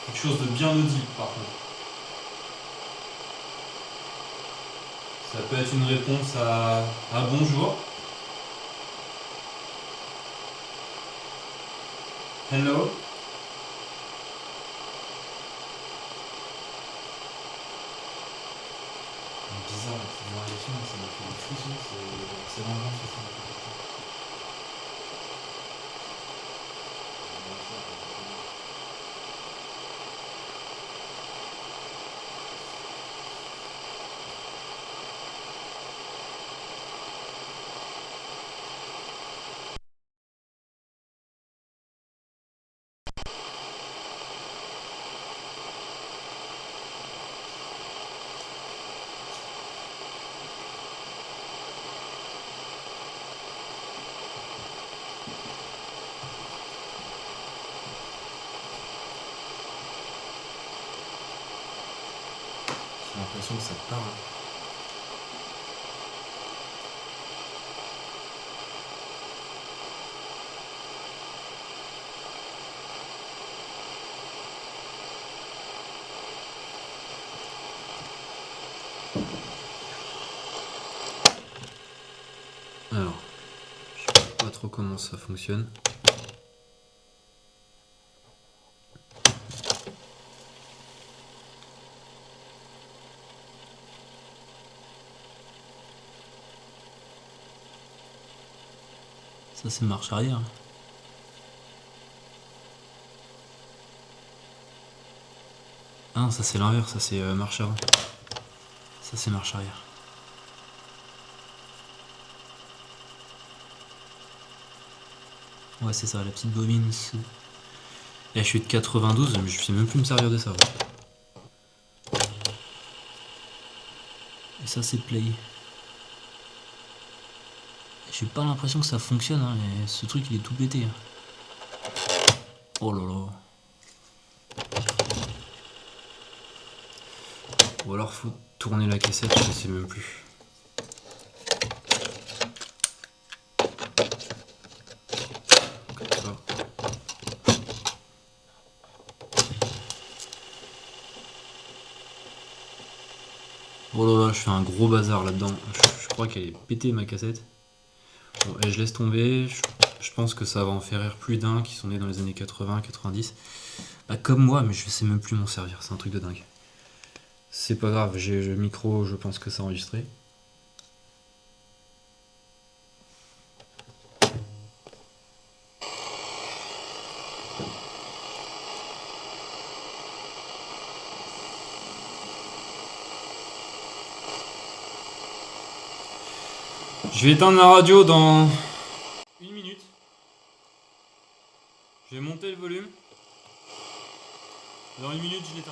Quelque chose de bien audible, par contre. Ça peut être une réponse à bonjour. Hello. C'est bizarre, cette variation, ça me fait des frissons, c'est vraiment ça. J'ai l'impression que ça parle. Alors, je sais pas trop comment ça fonctionne. Ça c'est marche arrière. Ah non, ça c'est l'inverse, ça c'est marche avant. Ça c'est marche arrière. Ouais c'est ça, la petite bobine ici. Et je suis de 92, mais je sais même plus me servir de ça. Ouais. Et ça c'est play. J'ai pas l'impression que ça fonctionne, hein, mais ce truc il est tout pété. Hein. Oh là là. Ou alors faut tourner la cassette, je sais même plus. Comme ça. Oh là là, je fais un gros bazar là-dedans. Je crois qu'elle est pétée ma cassette. Bon, et je laisse tomber. Je pense que ça va en faire rire plus d'un qui sont nés dans les années 80-90. Bah, comme moi, mais je sais même plus m'en servir. C'est un truc de dingue. C'est pas grave, j'ai le micro, je pense que c'est enregistré. Je vais éteindre la radio dans 1 minute. Je vais monter le volume. Dans 1 minute, je l'éteins.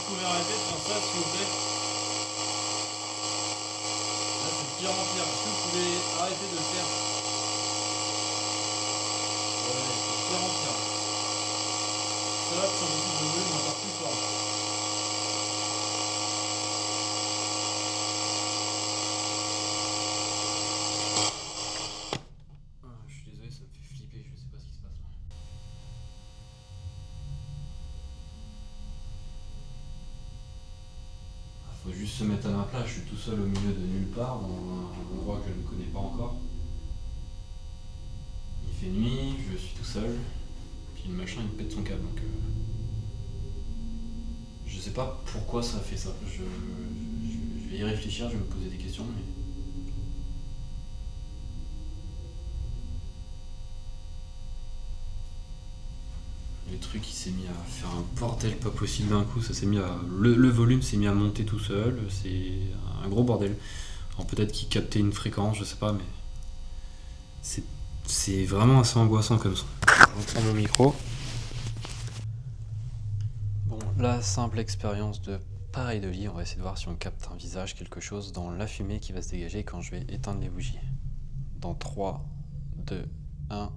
Vous pouvez arrêter de faire ça s'il vous plaît. Là c'est de pire en pire. Est-ce que vous pouvez arrêter de le faire? Ouais, c'est de pire en pire. Ça va, puis on va le volume encore plus fort. Je suis désolé, ça me fait flipper, je sais pas ce qui se passe là. Faut juste se mettre à ma place, je suis tout seul au milieu de nulle part, dans un endroit que je ne connais pas encore. Il fait nuit, je suis tout seul, puis le machin il pète son câble, donc je sais pas pourquoi ça fait ça. Je vais y réfléchir, je vais me poser des questions, mais... Le truc il s'est mis à faire un bordel pas possible d'un coup, ça s'est mis à. Le volume s'est mis à monter tout seul, c'est un gros bordel. Alors peut-être qu'il captait une fréquence, je sais pas, mais c'est vraiment assez angoissant comme ça. Je reprends mon micro. Bon, la simple expérience de pareidolie, on va essayer de voir si on capte un visage, quelque chose dans la fumée qui va se dégager quand je vais éteindre les bougies. Dans 3, 2, 1.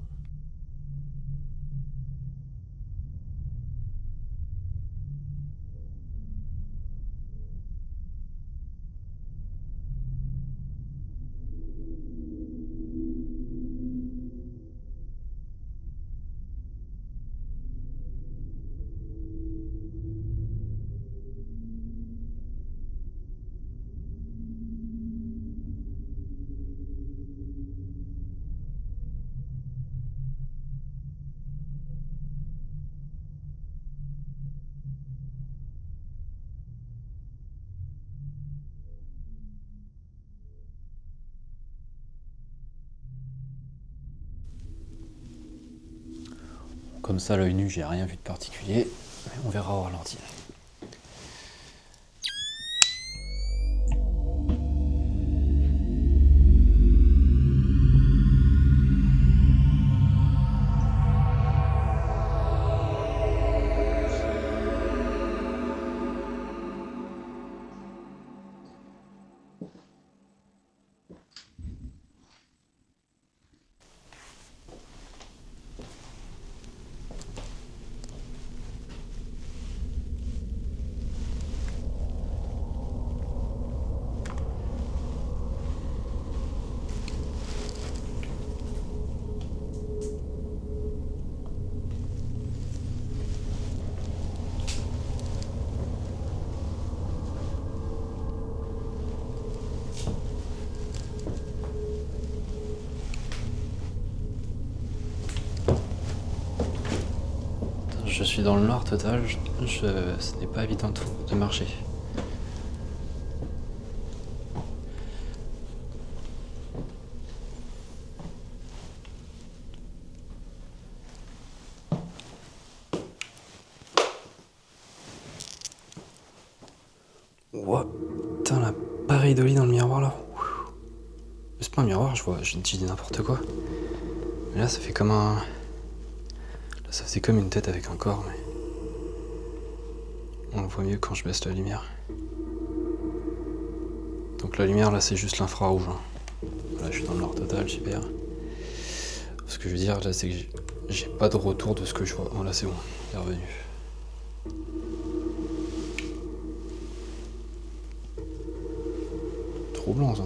Comme ça, à l'œil nu, j'ai rien vu de particulier, mais on verra au ralenti. Je suis dans le noir total, ce n'est pas évident de marcher. Ouah, putain la pareidolie dans le miroir là. C'est pas un miroir, je dis n'importe quoi. Mais là ça fait comme un... Là ça faisait comme une tête avec un corps, mais... On le voit mieux quand je baisse la lumière. Donc la lumière là c'est juste l'infrarouge. Là je suis dans le noir total, super. Ce que je veux dire là c'est que j'ai pas de retour de ce que je vois. Oh là c'est bon, il est revenu. troublant ça.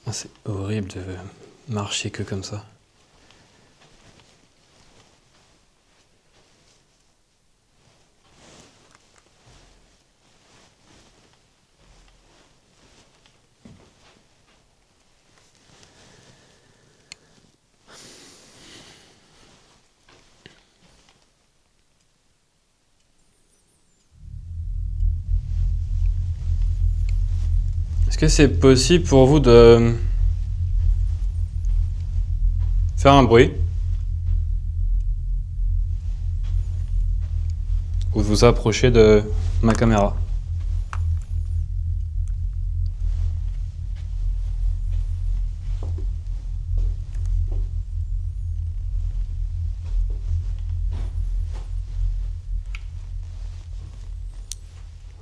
Ah, c'est horrible de marcher que comme ça. Est-ce que c'est possible pour vous de faire un bruit ou de vous approcher de ma caméra?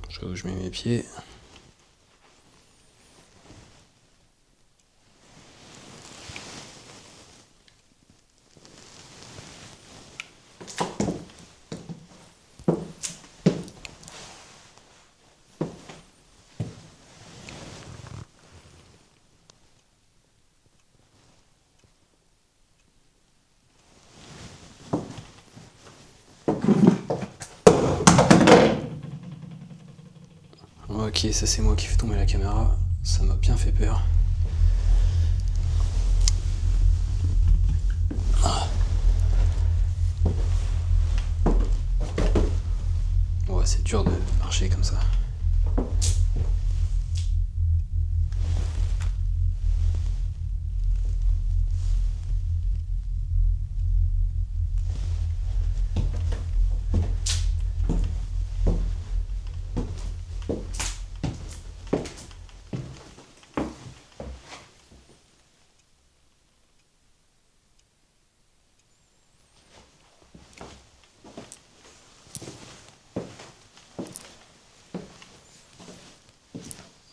Je sais où je mets mes pieds. Ok, ça c'est moi qui fais tomber la caméra, ça m'a bien fait peur. Ouais, c'est dur de marcher comme ça.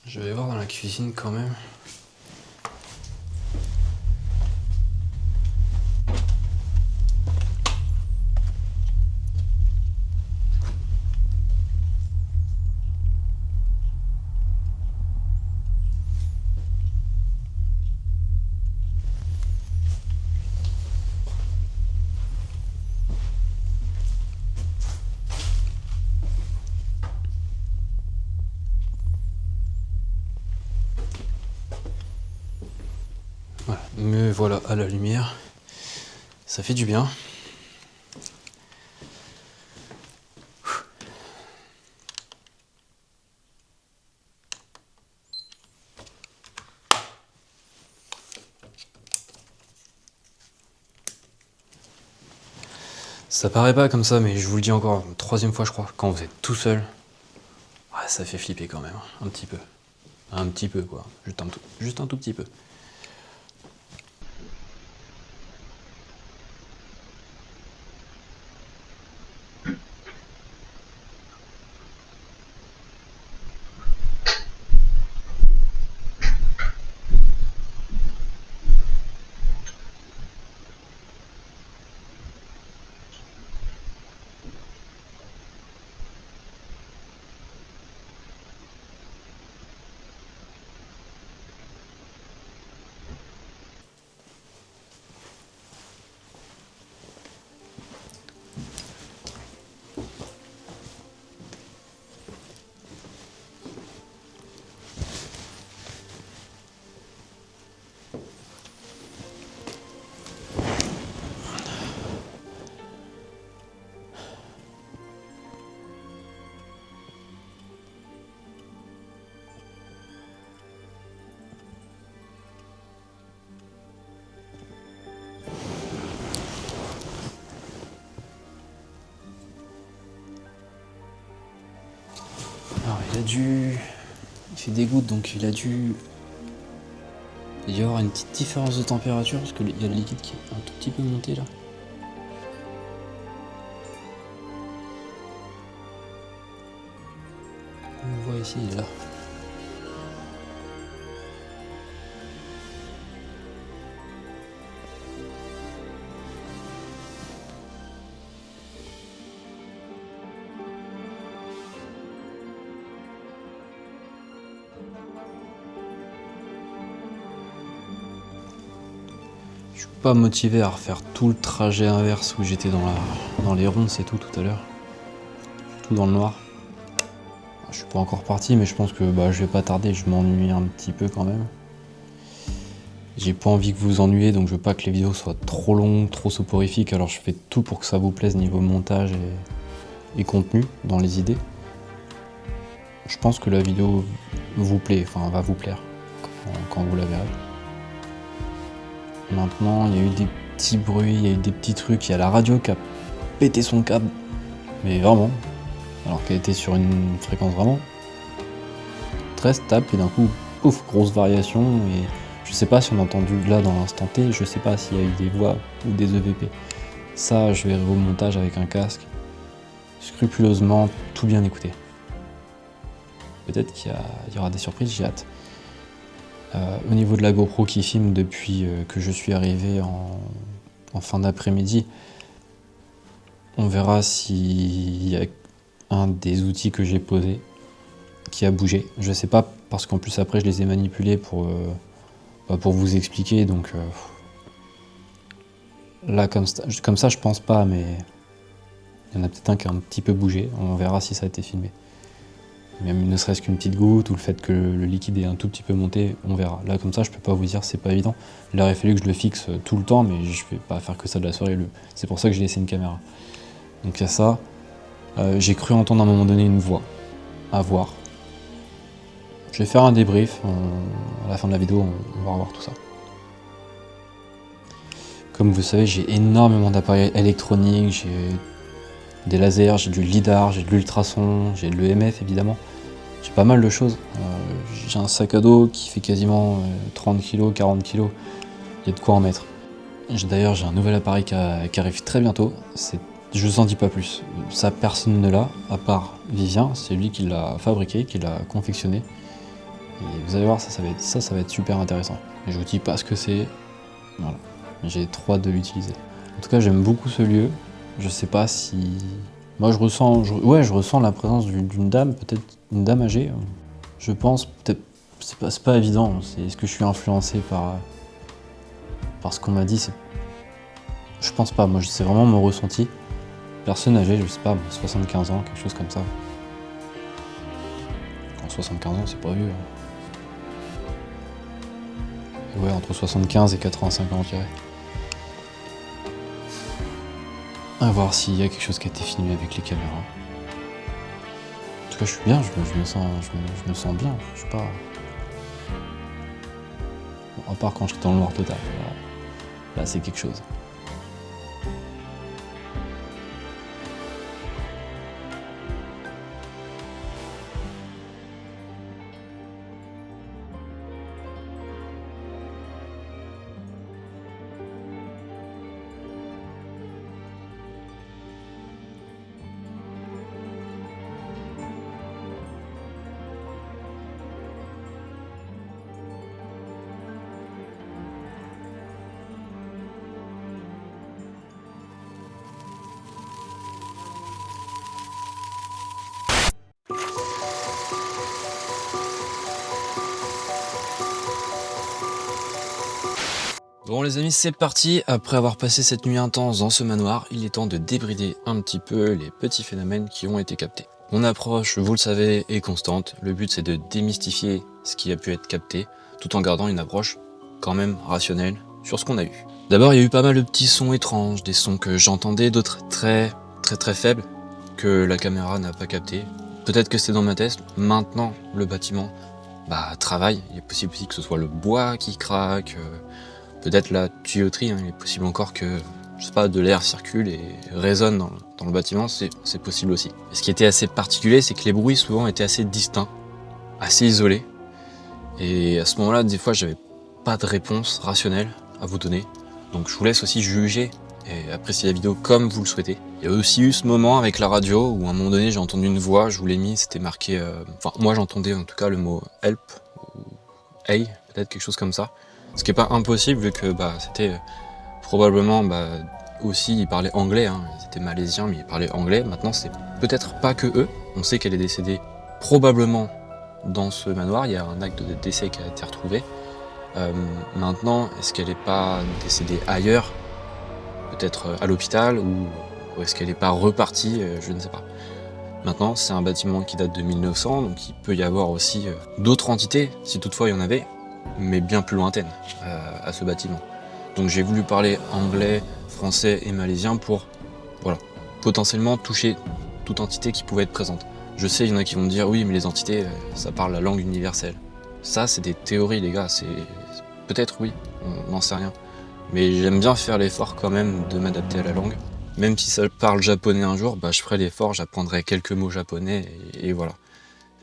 Je vais voir dans la cuisine quand même. Voilà, me voilà à la lumière. Ça fait du bien. Ça paraît pas comme ça, mais je vous le dis encore, une troisième fois je crois, quand vous êtes tout seul, ouais, ça fait flipper quand même, un petit peu. Un petit peu quoi, juste un tout petit peu. Alors il fait des gouttes donc il y avoir une petite différence de température parce qu'il y a le liquide qui est un tout petit peu monté là. On voit ici, il est là. pas motivé à refaire tout le trajet inverse où j'étais dans les ronces et tout à l'heure. Tout dans le noir. Je suis pas encore parti, mais je pense que je vais pas tarder, je m'ennuie un petit peu quand même. J'ai pas envie que vous vous ennuyiez, donc je veux pas que les vidéos soient trop longues, trop soporifiques, alors je fais tout pour que ça vous plaise niveau montage et contenu dans les idées. Je pense que la vidéo vous plaît, enfin va vous plaire quand vous la verrez. Maintenant, il y a eu des petits bruits, il y a eu des petits trucs, il y a la radio qui a pété son câble, mais vraiment, alors qu'elle était sur une fréquence vraiment très stable, et d'un coup, pouf, grosse variation, et je sais pas si on a entendu là dans l'instant T, je sais pas s'il y a eu des voix ou des EVP. Ça, je verrai au montage avec un casque, scrupuleusement, tout bien écouter. Peut-être qu'il y aura des surprises, j'ai hâte. Au niveau de la GoPro qui filme depuis que je suis arrivé en fin d'après-midi, on verra s'il y a un des outils que j'ai posé qui a bougé. Je sais pas, parce qu'en plus après je les ai manipulés pour vous expliquer, donc là comme ça je pense pas, mais il y en a peut-être un qui a un petit peu bougé, on verra si ça a été filmé. Même ne serait-ce qu'une petite goutte, ou le fait que le liquide est un tout petit peu monté, on verra. Là comme ça je peux pas vous dire, c'est pas évident. Il aurait fallu que je le fixe tout le temps, mais je vais pas faire que ça de la soirée, c'est pour ça que j'ai laissé une caméra. Donc il y a ça. J'ai cru entendre à un moment donné une voix, à voir. Je vais faire un débrief, à la fin de la vidéo on va revoir tout ça. Comme vous savez, j'ai énormément d'appareils électroniques, j'ai des lasers, j'ai du lidar, j'ai de l'ultrason, j'ai de l'EMF évidemment. J'ai pas mal de choses. J'ai un sac à dos qui fait quasiment 30 kg, 40 kg. Il y a de quoi en mettre. D'ailleurs, j'ai un nouvel appareil qui arrive très bientôt. Je vous en dis pas plus. Ça, personne ne l'a, à part Vivien. C'est lui qui l'a fabriqué, qui l'a confectionné. Et vous allez voir, ça va être super intéressant. Et je vous dis pas ce que c'est. Voilà. J'ai trop hâte de l'utiliser. En tout cas, j'aime beaucoup ce lieu. Je sais pas si... Moi, je ressens la présence d'une dame, peut-être une dame âgée. Je pense, peut-être... C'est pas évident. Est-ce que je suis influencé par ce qu'on m'a dit? Je pense pas. Moi, c'est vraiment mon ressenti. Personne âgée, je sais pas, 75 ans, quelque chose comme ça. En 75 ans, c'est pas vieux. Ouais, entre 75 et 85 ans, je dirais. À voir s'il y a quelque chose qui a été filmé avec les caméras. En tout cas, je suis bien, je me sens bien. Je sais pas... Bon, à part quand je suis dans le noir total. Là c'est quelque chose. Bon les amis, c'est parti. Après avoir passé cette nuit intense dans ce manoir, il est temps de débrider un petit peu les petits phénomènes qui ont été captés. Mon approche, vous le savez, est constante. Le but c'est de démystifier ce qui a pu être capté, tout en gardant une approche quand même rationnelle sur ce qu'on a eu. D'abord, il y a eu pas mal de petits sons étranges, des sons que j'entendais, d'autres très faibles, que la caméra n'a pas capté. Peut-être que c'est dans ma tête. Maintenant, le bâtiment travaille. Il est possible aussi que ce soit le bois qui craque, peut-être la tuyauterie, hein. Il est possible encore que, je sais pas, de l'air circule et résonne dans le bâtiment, c'est possible aussi. Et ce qui était assez particulier, c'est que les bruits souvent étaient assez distincts, assez isolés. Et à ce moment-là, des fois, j'avais pas de réponse rationnelle à vous donner. Donc je vous laisse aussi juger et apprécier la vidéo comme vous le souhaitez. Il y a aussi eu ce moment avec la radio où à un moment donné j'ai entendu une voix, je vous l'ai mis, c'était marqué... moi j'entendais en tout cas le mot « help » ou « hey », peut-être quelque chose comme ça. Ce qui n'est pas impossible vu que c'était probablement aussi, ils parlaient anglais, hein. Ils étaient malaisiens mais ils parlaient anglais. Maintenant c'est peut-être pas que eux, on sait qu'elle est décédée probablement dans ce manoir, il y a un acte de décès qui a été retrouvé. Maintenant, est-ce qu'elle n'est pas décédée ailleurs, peut-être à l'hôpital, ou est-ce qu'elle n'est pas repartie, je ne sais pas. Maintenant, c'est un bâtiment qui date de 1900, donc il peut y avoir aussi d'autres entités, si toutefois il y en avait, mais bien plus lointaines à ce bâtiment. Donc j'ai voulu parler anglais, français et malaisien pour potentiellement toucher toute entité qui pouvait être présente. Je sais, il y en a qui vont me dire oui, mais les entités, ça parle la langue universelle. Ça, c'est des théories, les gars. C'est peut-être oui, on n'en sait rien. Mais j'aime bien faire l'effort quand même de m'adapter à la langue. Même si ça parle japonais un jour, je ferai l'effort, j'apprendrai quelques mots japonais et voilà.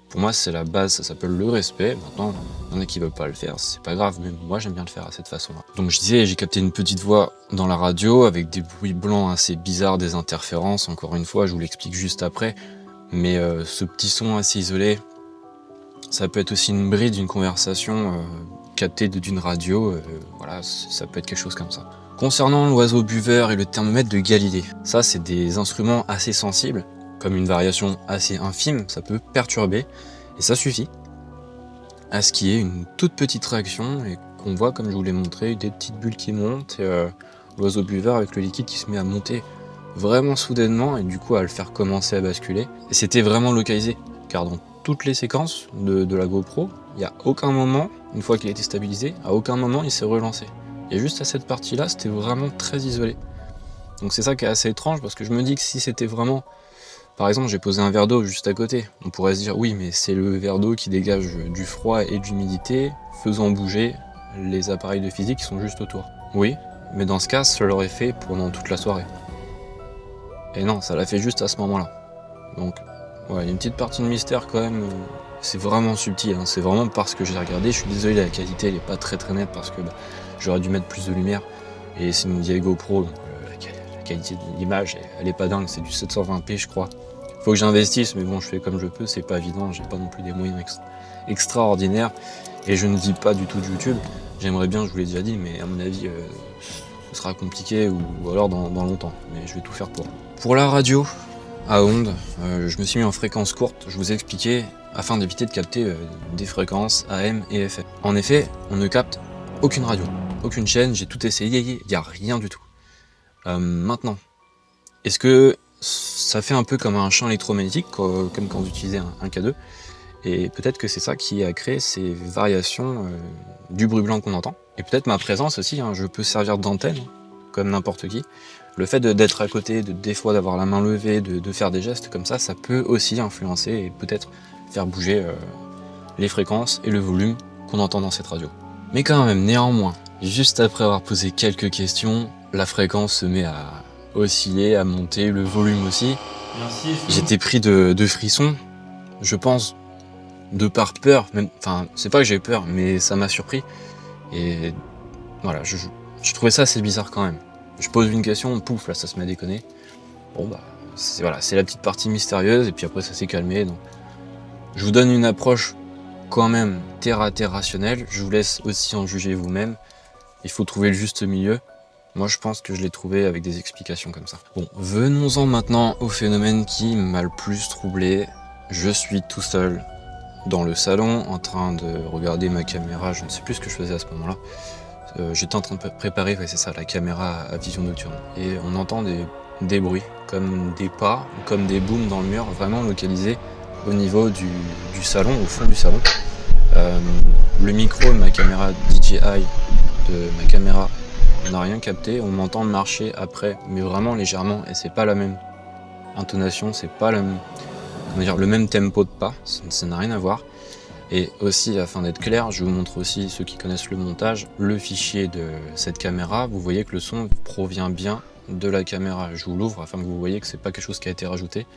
Pour moi, c'est la base, ça s'appelle le respect. Maintenant, il y en a qui veulent pas le faire, c'est pas grave, mais moi j'aime bien le faire à cette façon-là. Donc je disais, j'ai capté une petite voix dans la radio avec des bruits blancs assez bizarres, des interférences. Encore une fois, je vous l'explique juste après. Mais ce petit son assez isolé, ça peut être aussi une bride d'une conversation captée d'une radio. Voilà, ça peut être quelque chose comme ça. Concernant l'oiseau buveur et le thermomètre de Galilée, ça c'est des instruments assez sensibles. Comme une variation assez infime, ça peut perturber, et ça suffit à ce qu'il y ait une toute petite réaction, et qu'on voit, comme je vous l'ai montré, des petites bulles qui montent, et l'oiseau buveur avec le liquide qui se met à monter vraiment soudainement, et du coup à le faire commencer à basculer. Et c'était vraiment localisé, car dans toutes les séquences de la GoPro, il n'y a aucun moment, une fois qu'il a été stabilisé, à aucun moment il s'est relancé. Et juste à cette partie-là, c'était vraiment très isolé. Donc c'est ça qui est assez étrange, parce que je me dis que si c'était vraiment... Par exemple, j'ai posé un verre d'eau juste à côté. On pourrait se dire, oui, mais c'est le verre d'eau qui dégage du froid et de l'humidité, faisant bouger les appareils de physique qui sont juste autour. Oui, mais dans ce cas, ça l'aurait fait pendant toute la soirée. Et non, ça l'a fait juste à ce moment-là. Donc, voilà, il y a une petite partie de mystère quand même. C'est vraiment subtil, hein. C'est vraiment parce que j'ai regardé. Je suis désolé, la qualité, elle est pas très très nette parce que j'aurais dû mettre plus de lumière. Et c'est une vieille GoPro, donc la qualité de l'image, elle est pas dingue, c'est du 720p je crois. Faut que j'investisse, mais bon, je fais comme je peux, c'est pas évident, j'ai pas non plus des moyens extraordinaires, et je ne vis pas du tout de YouTube. J'aimerais bien, je vous l'ai déjà dit, mais à mon avis, ce sera compliqué, ou alors dans longtemps, mais je vais tout faire pour. Pour la radio, à ondes, je me suis mis en fréquence courte, je vous ai expliqué, afin d'éviter de capter des fréquences AM et FM. En effet, on ne capte aucune radio, aucune chaîne, j'ai tout essayé, il n'y a rien du tout. Maintenant, est-ce que ça fait un peu comme un champ électromagnétique, comme quand vous utilisez un K2, et peut-être que c'est ça qui a créé ces variations du bruit blanc qu'on entend, et peut-être ma présence aussi, hein, je peux servir d'antenne, comme n'importe qui. Le fait d'être à côté, des fois d'avoir la main levée, de faire des gestes comme ça peut aussi influencer et peut-être faire bouger les fréquences et le volume qu'on entend dans cette radio. Mais quand même, néanmoins, juste après avoir posé quelques questions, la fréquence se met à osciller, à monter, le volume aussi. J'étais pris de frissons, je pense, de par peur, même, enfin, c'est pas que j'ai peur, mais ça m'a surpris. Et voilà, je trouvais ça assez bizarre quand même. Je pose une question, pouf, là ça se met à déconner. Bon c'est la petite partie mystérieuse, et puis après ça s'est calmé. Donc je vous donne une approche quand même terre à terre rationnelle, je vous laisse aussi en juger vous-même. Il faut trouver le juste milieu. Moi je pense que je l'ai trouvé avec des explications comme ça. Bon, venons-en maintenant au phénomène qui m'a le plus troublé. Je suis tout seul dans le salon en train de regarder ma caméra, je ne sais plus ce que je faisais à ce moment-là. J'étais en train de préparer, c'est ça, la caméra à vision nocturne. Et on entend des bruits, comme des pas, comme des booms dans le mur, vraiment localisés au niveau du salon, au fond du salon. Le micro de ma caméra DJI, de ma caméra, n'a rien capté, on m'entend marcher après, mais vraiment légèrement, et c'est pas la même intonation, c'est pas le même tempo de pas, ça n'a rien à voir. Et aussi, afin d'être clair, je vous montre aussi, ceux qui connaissent le montage, le fichier de cette caméra. Vous voyez que le son provient bien de la caméra. Je vous l'ouvre afin que vous voyez que c'est pas quelque chose qui a été rajouté.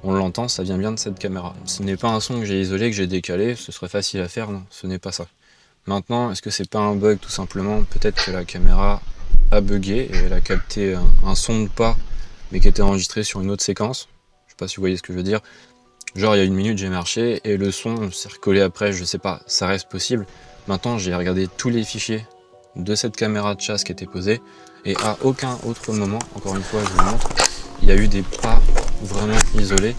On l'entend, ça vient bien de cette caméra. Ce n'est pas un son que j'ai isolé, que j'ai décalé, ce serait facile à faire, non, ce n'est pas ça. Maintenant, est-ce que c'est pas un bug tout simplement? Peut-être que la caméra a bugué et elle a capté un son de pas, mais qui était enregistré sur une autre séquence. Je sais pas si vous voyez ce que je veux dire. Genre il y a une minute j'ai marché et le son s'est recollé après, je sais pas, ça reste possible. Maintenant j'ai regardé tous les fichiers de cette caméra de chasse qui était posée et à aucun autre moment, encore une fois je vous montre, il y a eu des pas vraiment isolés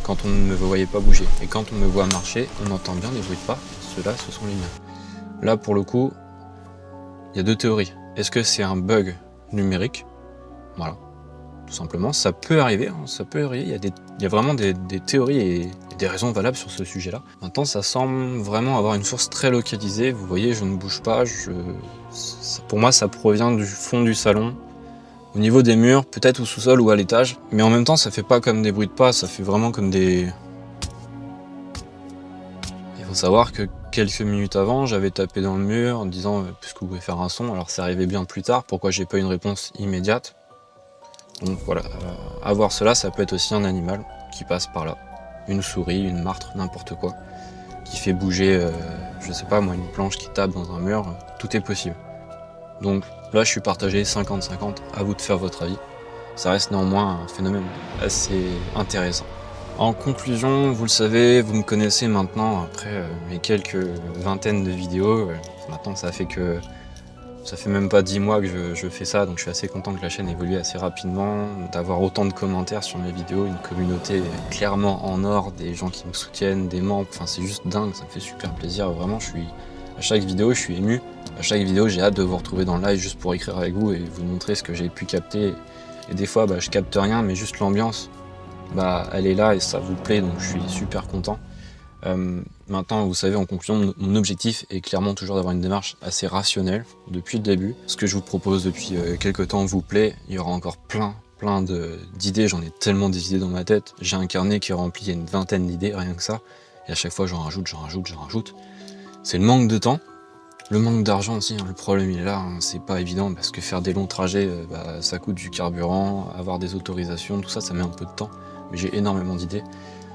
quand on ne me voyait pas bouger. Et quand on me voit marcher, on entend bien des bruits de pas, ceux-là ce sont les miens. Là, pour le coup, il y a deux théories. Est-ce que c'est un bug numérique? Voilà, tout simplement. Ça peut arriver, hein, ça peut arriver. Il y a vraiment des théories et des raisons valables sur ce sujet-là. Maintenant, ça semble vraiment avoir une source très localisée. Vous voyez, je ne bouge pas. Pour moi, ça provient du fond du salon. Au niveau des murs, peut-être au sous-sol ou à l'étage. Mais en même temps, ça fait pas comme des bruits de pas, ça fait vraiment comme des... Il faut savoir que quelques minutes avant, j'avais tapé dans le mur en disant puisque vous pouvez faire un son. Alors c'est arrivé bien plus tard, pourquoi j'ai pas eu une réponse immédiate. Donc voilà, avoir cela, ça peut être aussi un animal qui passe par là. Une souris, une martre, n'importe quoi. Qui fait bouger, je sais pas moi, une planche qui tape dans un mur, tout est possible. Donc là, je suis partagé 50-50, à vous de faire votre avis. Ça reste néanmoins un phénomène assez intéressant. En conclusion, vous le savez, vous me connaissez maintenant après mes quelques vingtaines de vidéos. Maintenant, ça fait même pas 10 mois que je fais ça, donc je suis assez content que la chaîne évolue assez rapidement, d'avoir autant de commentaires sur mes vidéos, une communauté clairement en or, des gens qui me soutiennent, des membres, enfin c'est juste dingue, ça me fait super plaisir, vraiment à chaque vidéo je suis ému, à chaque vidéo j'ai hâte de vous retrouver dans le live juste pour écrire avec vous et vous montrer ce que j'ai pu capter, et des fois je capte rien mais juste l'ambiance, elle est là et ça vous plaît, donc je suis super content. Maintenant, vous savez, en conclusion, mon objectif est clairement toujours d'avoir une démarche assez rationnelle depuis le début. Ce que je vous propose depuis quelques temps vous plaît, il y aura encore plein d'idées, j'en ai tellement des idées dans ma tête. J'ai un carnet qui est rempli, il y a une vingtaine d'idées, rien que ça. Et à chaque fois, j'en rajoute. C'est le manque de temps, le manque d'argent aussi, hein. Le problème il est là, hein. C'est pas évident parce que faire des longs trajets, ça coûte du carburant, avoir des autorisations, tout ça, ça met un peu de temps. Mais j'ai énormément d'idées.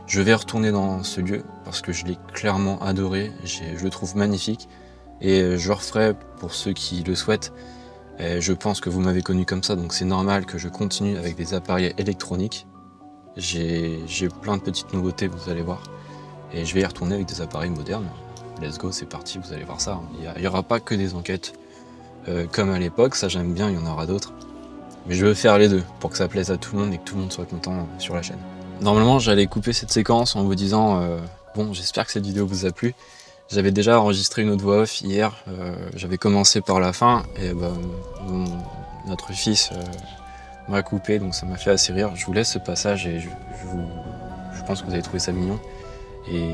Je vais retourner dans ce lieu parce que je l'ai clairement adoré, je le trouve magnifique et je le referai pour ceux qui le souhaitent. Et je pense que vous m'avez connu comme ça, donc c'est normal que je continue avec des appareils électroniques. J'ai plein de petites nouveautés, vous allez voir. Et je vais y retourner avec des appareils modernes. Let's go, c'est parti, vous allez voir ça. Il n'y aura pas que des enquêtes comme à l'époque, ça j'aime bien, il y en aura d'autres. Mais je veux faire les deux pour que ça plaise à tout le monde et que tout le monde soit content sur la chaîne. Normalement, j'allais couper cette séquence en vous disant bon, j'espère que cette vidéo vous a plu. J'avais déjà enregistré une autre voix off hier, j'avais commencé par la fin et notre fils m'a coupé, donc ça m'a fait assez rire. Je vous laisse ce passage et je pense que vous allez trouver ça mignon. Et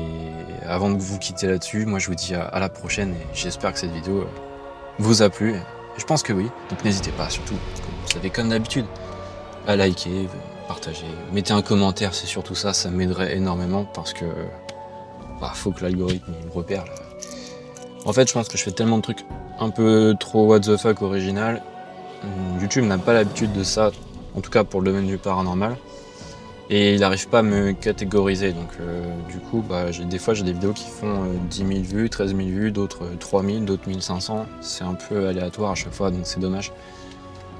avant de vous quitter là-dessus, moi je vous dis à la prochaine et j'espère que cette vidéo vous a plu. Et je pense que oui, donc n'hésitez pas surtout, vous savez comme d'habitude, à liker, partager, mettez un commentaire, c'est surtout ça, ça m'aiderait énormément parce que faut que l'algorithme me repère là. En fait, je pense que je fais tellement de trucs un peu trop what the fuck original. YouTube n'a pas l'habitude de ça, en tout cas pour le domaine du paranormal. Et il n'arrive pas à me catégoriser, donc du coup, des fois j'ai des vidéos qui font 10 000 vues, 13 000 vues, d'autres 3 000, d'autres 1500. C'est un peu aléatoire à chaque fois, donc c'est dommage.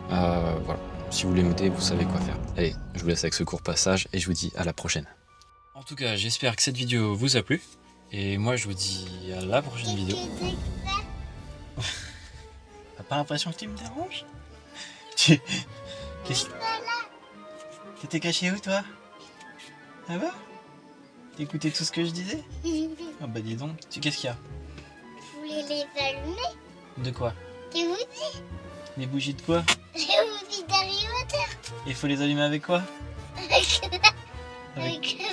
Voilà. Si vous voulez m'aider, vous savez quoi faire. Allez, je vous laisse avec ce court passage et je vous dis à la prochaine. En tout cas, j'espère que cette vidéo vous a plu. Et moi, je vous dis à la prochaine vidéo. T'as pas l'impression que tu me déranges? T'étais caché où, toi? Ah bah? T'écoutais tout ce que je disais? Ah bah dis donc, qu'est-ce qu'il y a? Je voulais les allumer. De quoi? Les bougies. Les bougies de quoi? Les bougies d'Harry Potter. Et il faut les allumer avec quoi? Avec la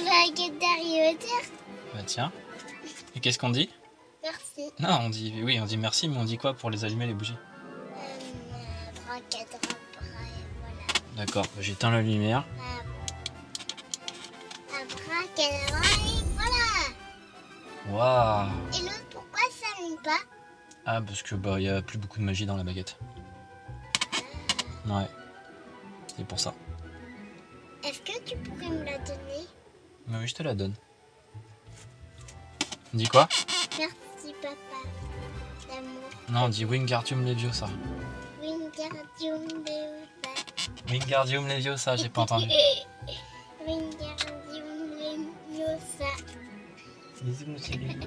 baguette d'Harry Potter. Bah tiens. Et qu'est-ce qu'on dit? Merci. Non, on dit merci, mais on dit quoi pour les allumer les bougies? Abracadabra, voilà. D'accord, j'éteins la lumière. Abracadabra, et voilà. Waouh! Et l'autre, pourquoi ça s'allume pas? Ah, parce que y a plus beaucoup de magie dans la baguette. Ouais. C'est pour ça. Est-ce que tu pourrais me la donner? Mais oui, je te la donne. Dis quoi? Merci, papa. D'amour. Non, on dit Wingardium Leviosa. Wingardium Leviosa. Wingardium Leviosa, j'ai pas entendu. Wingardium Leviosa. Bisous, mon chéri.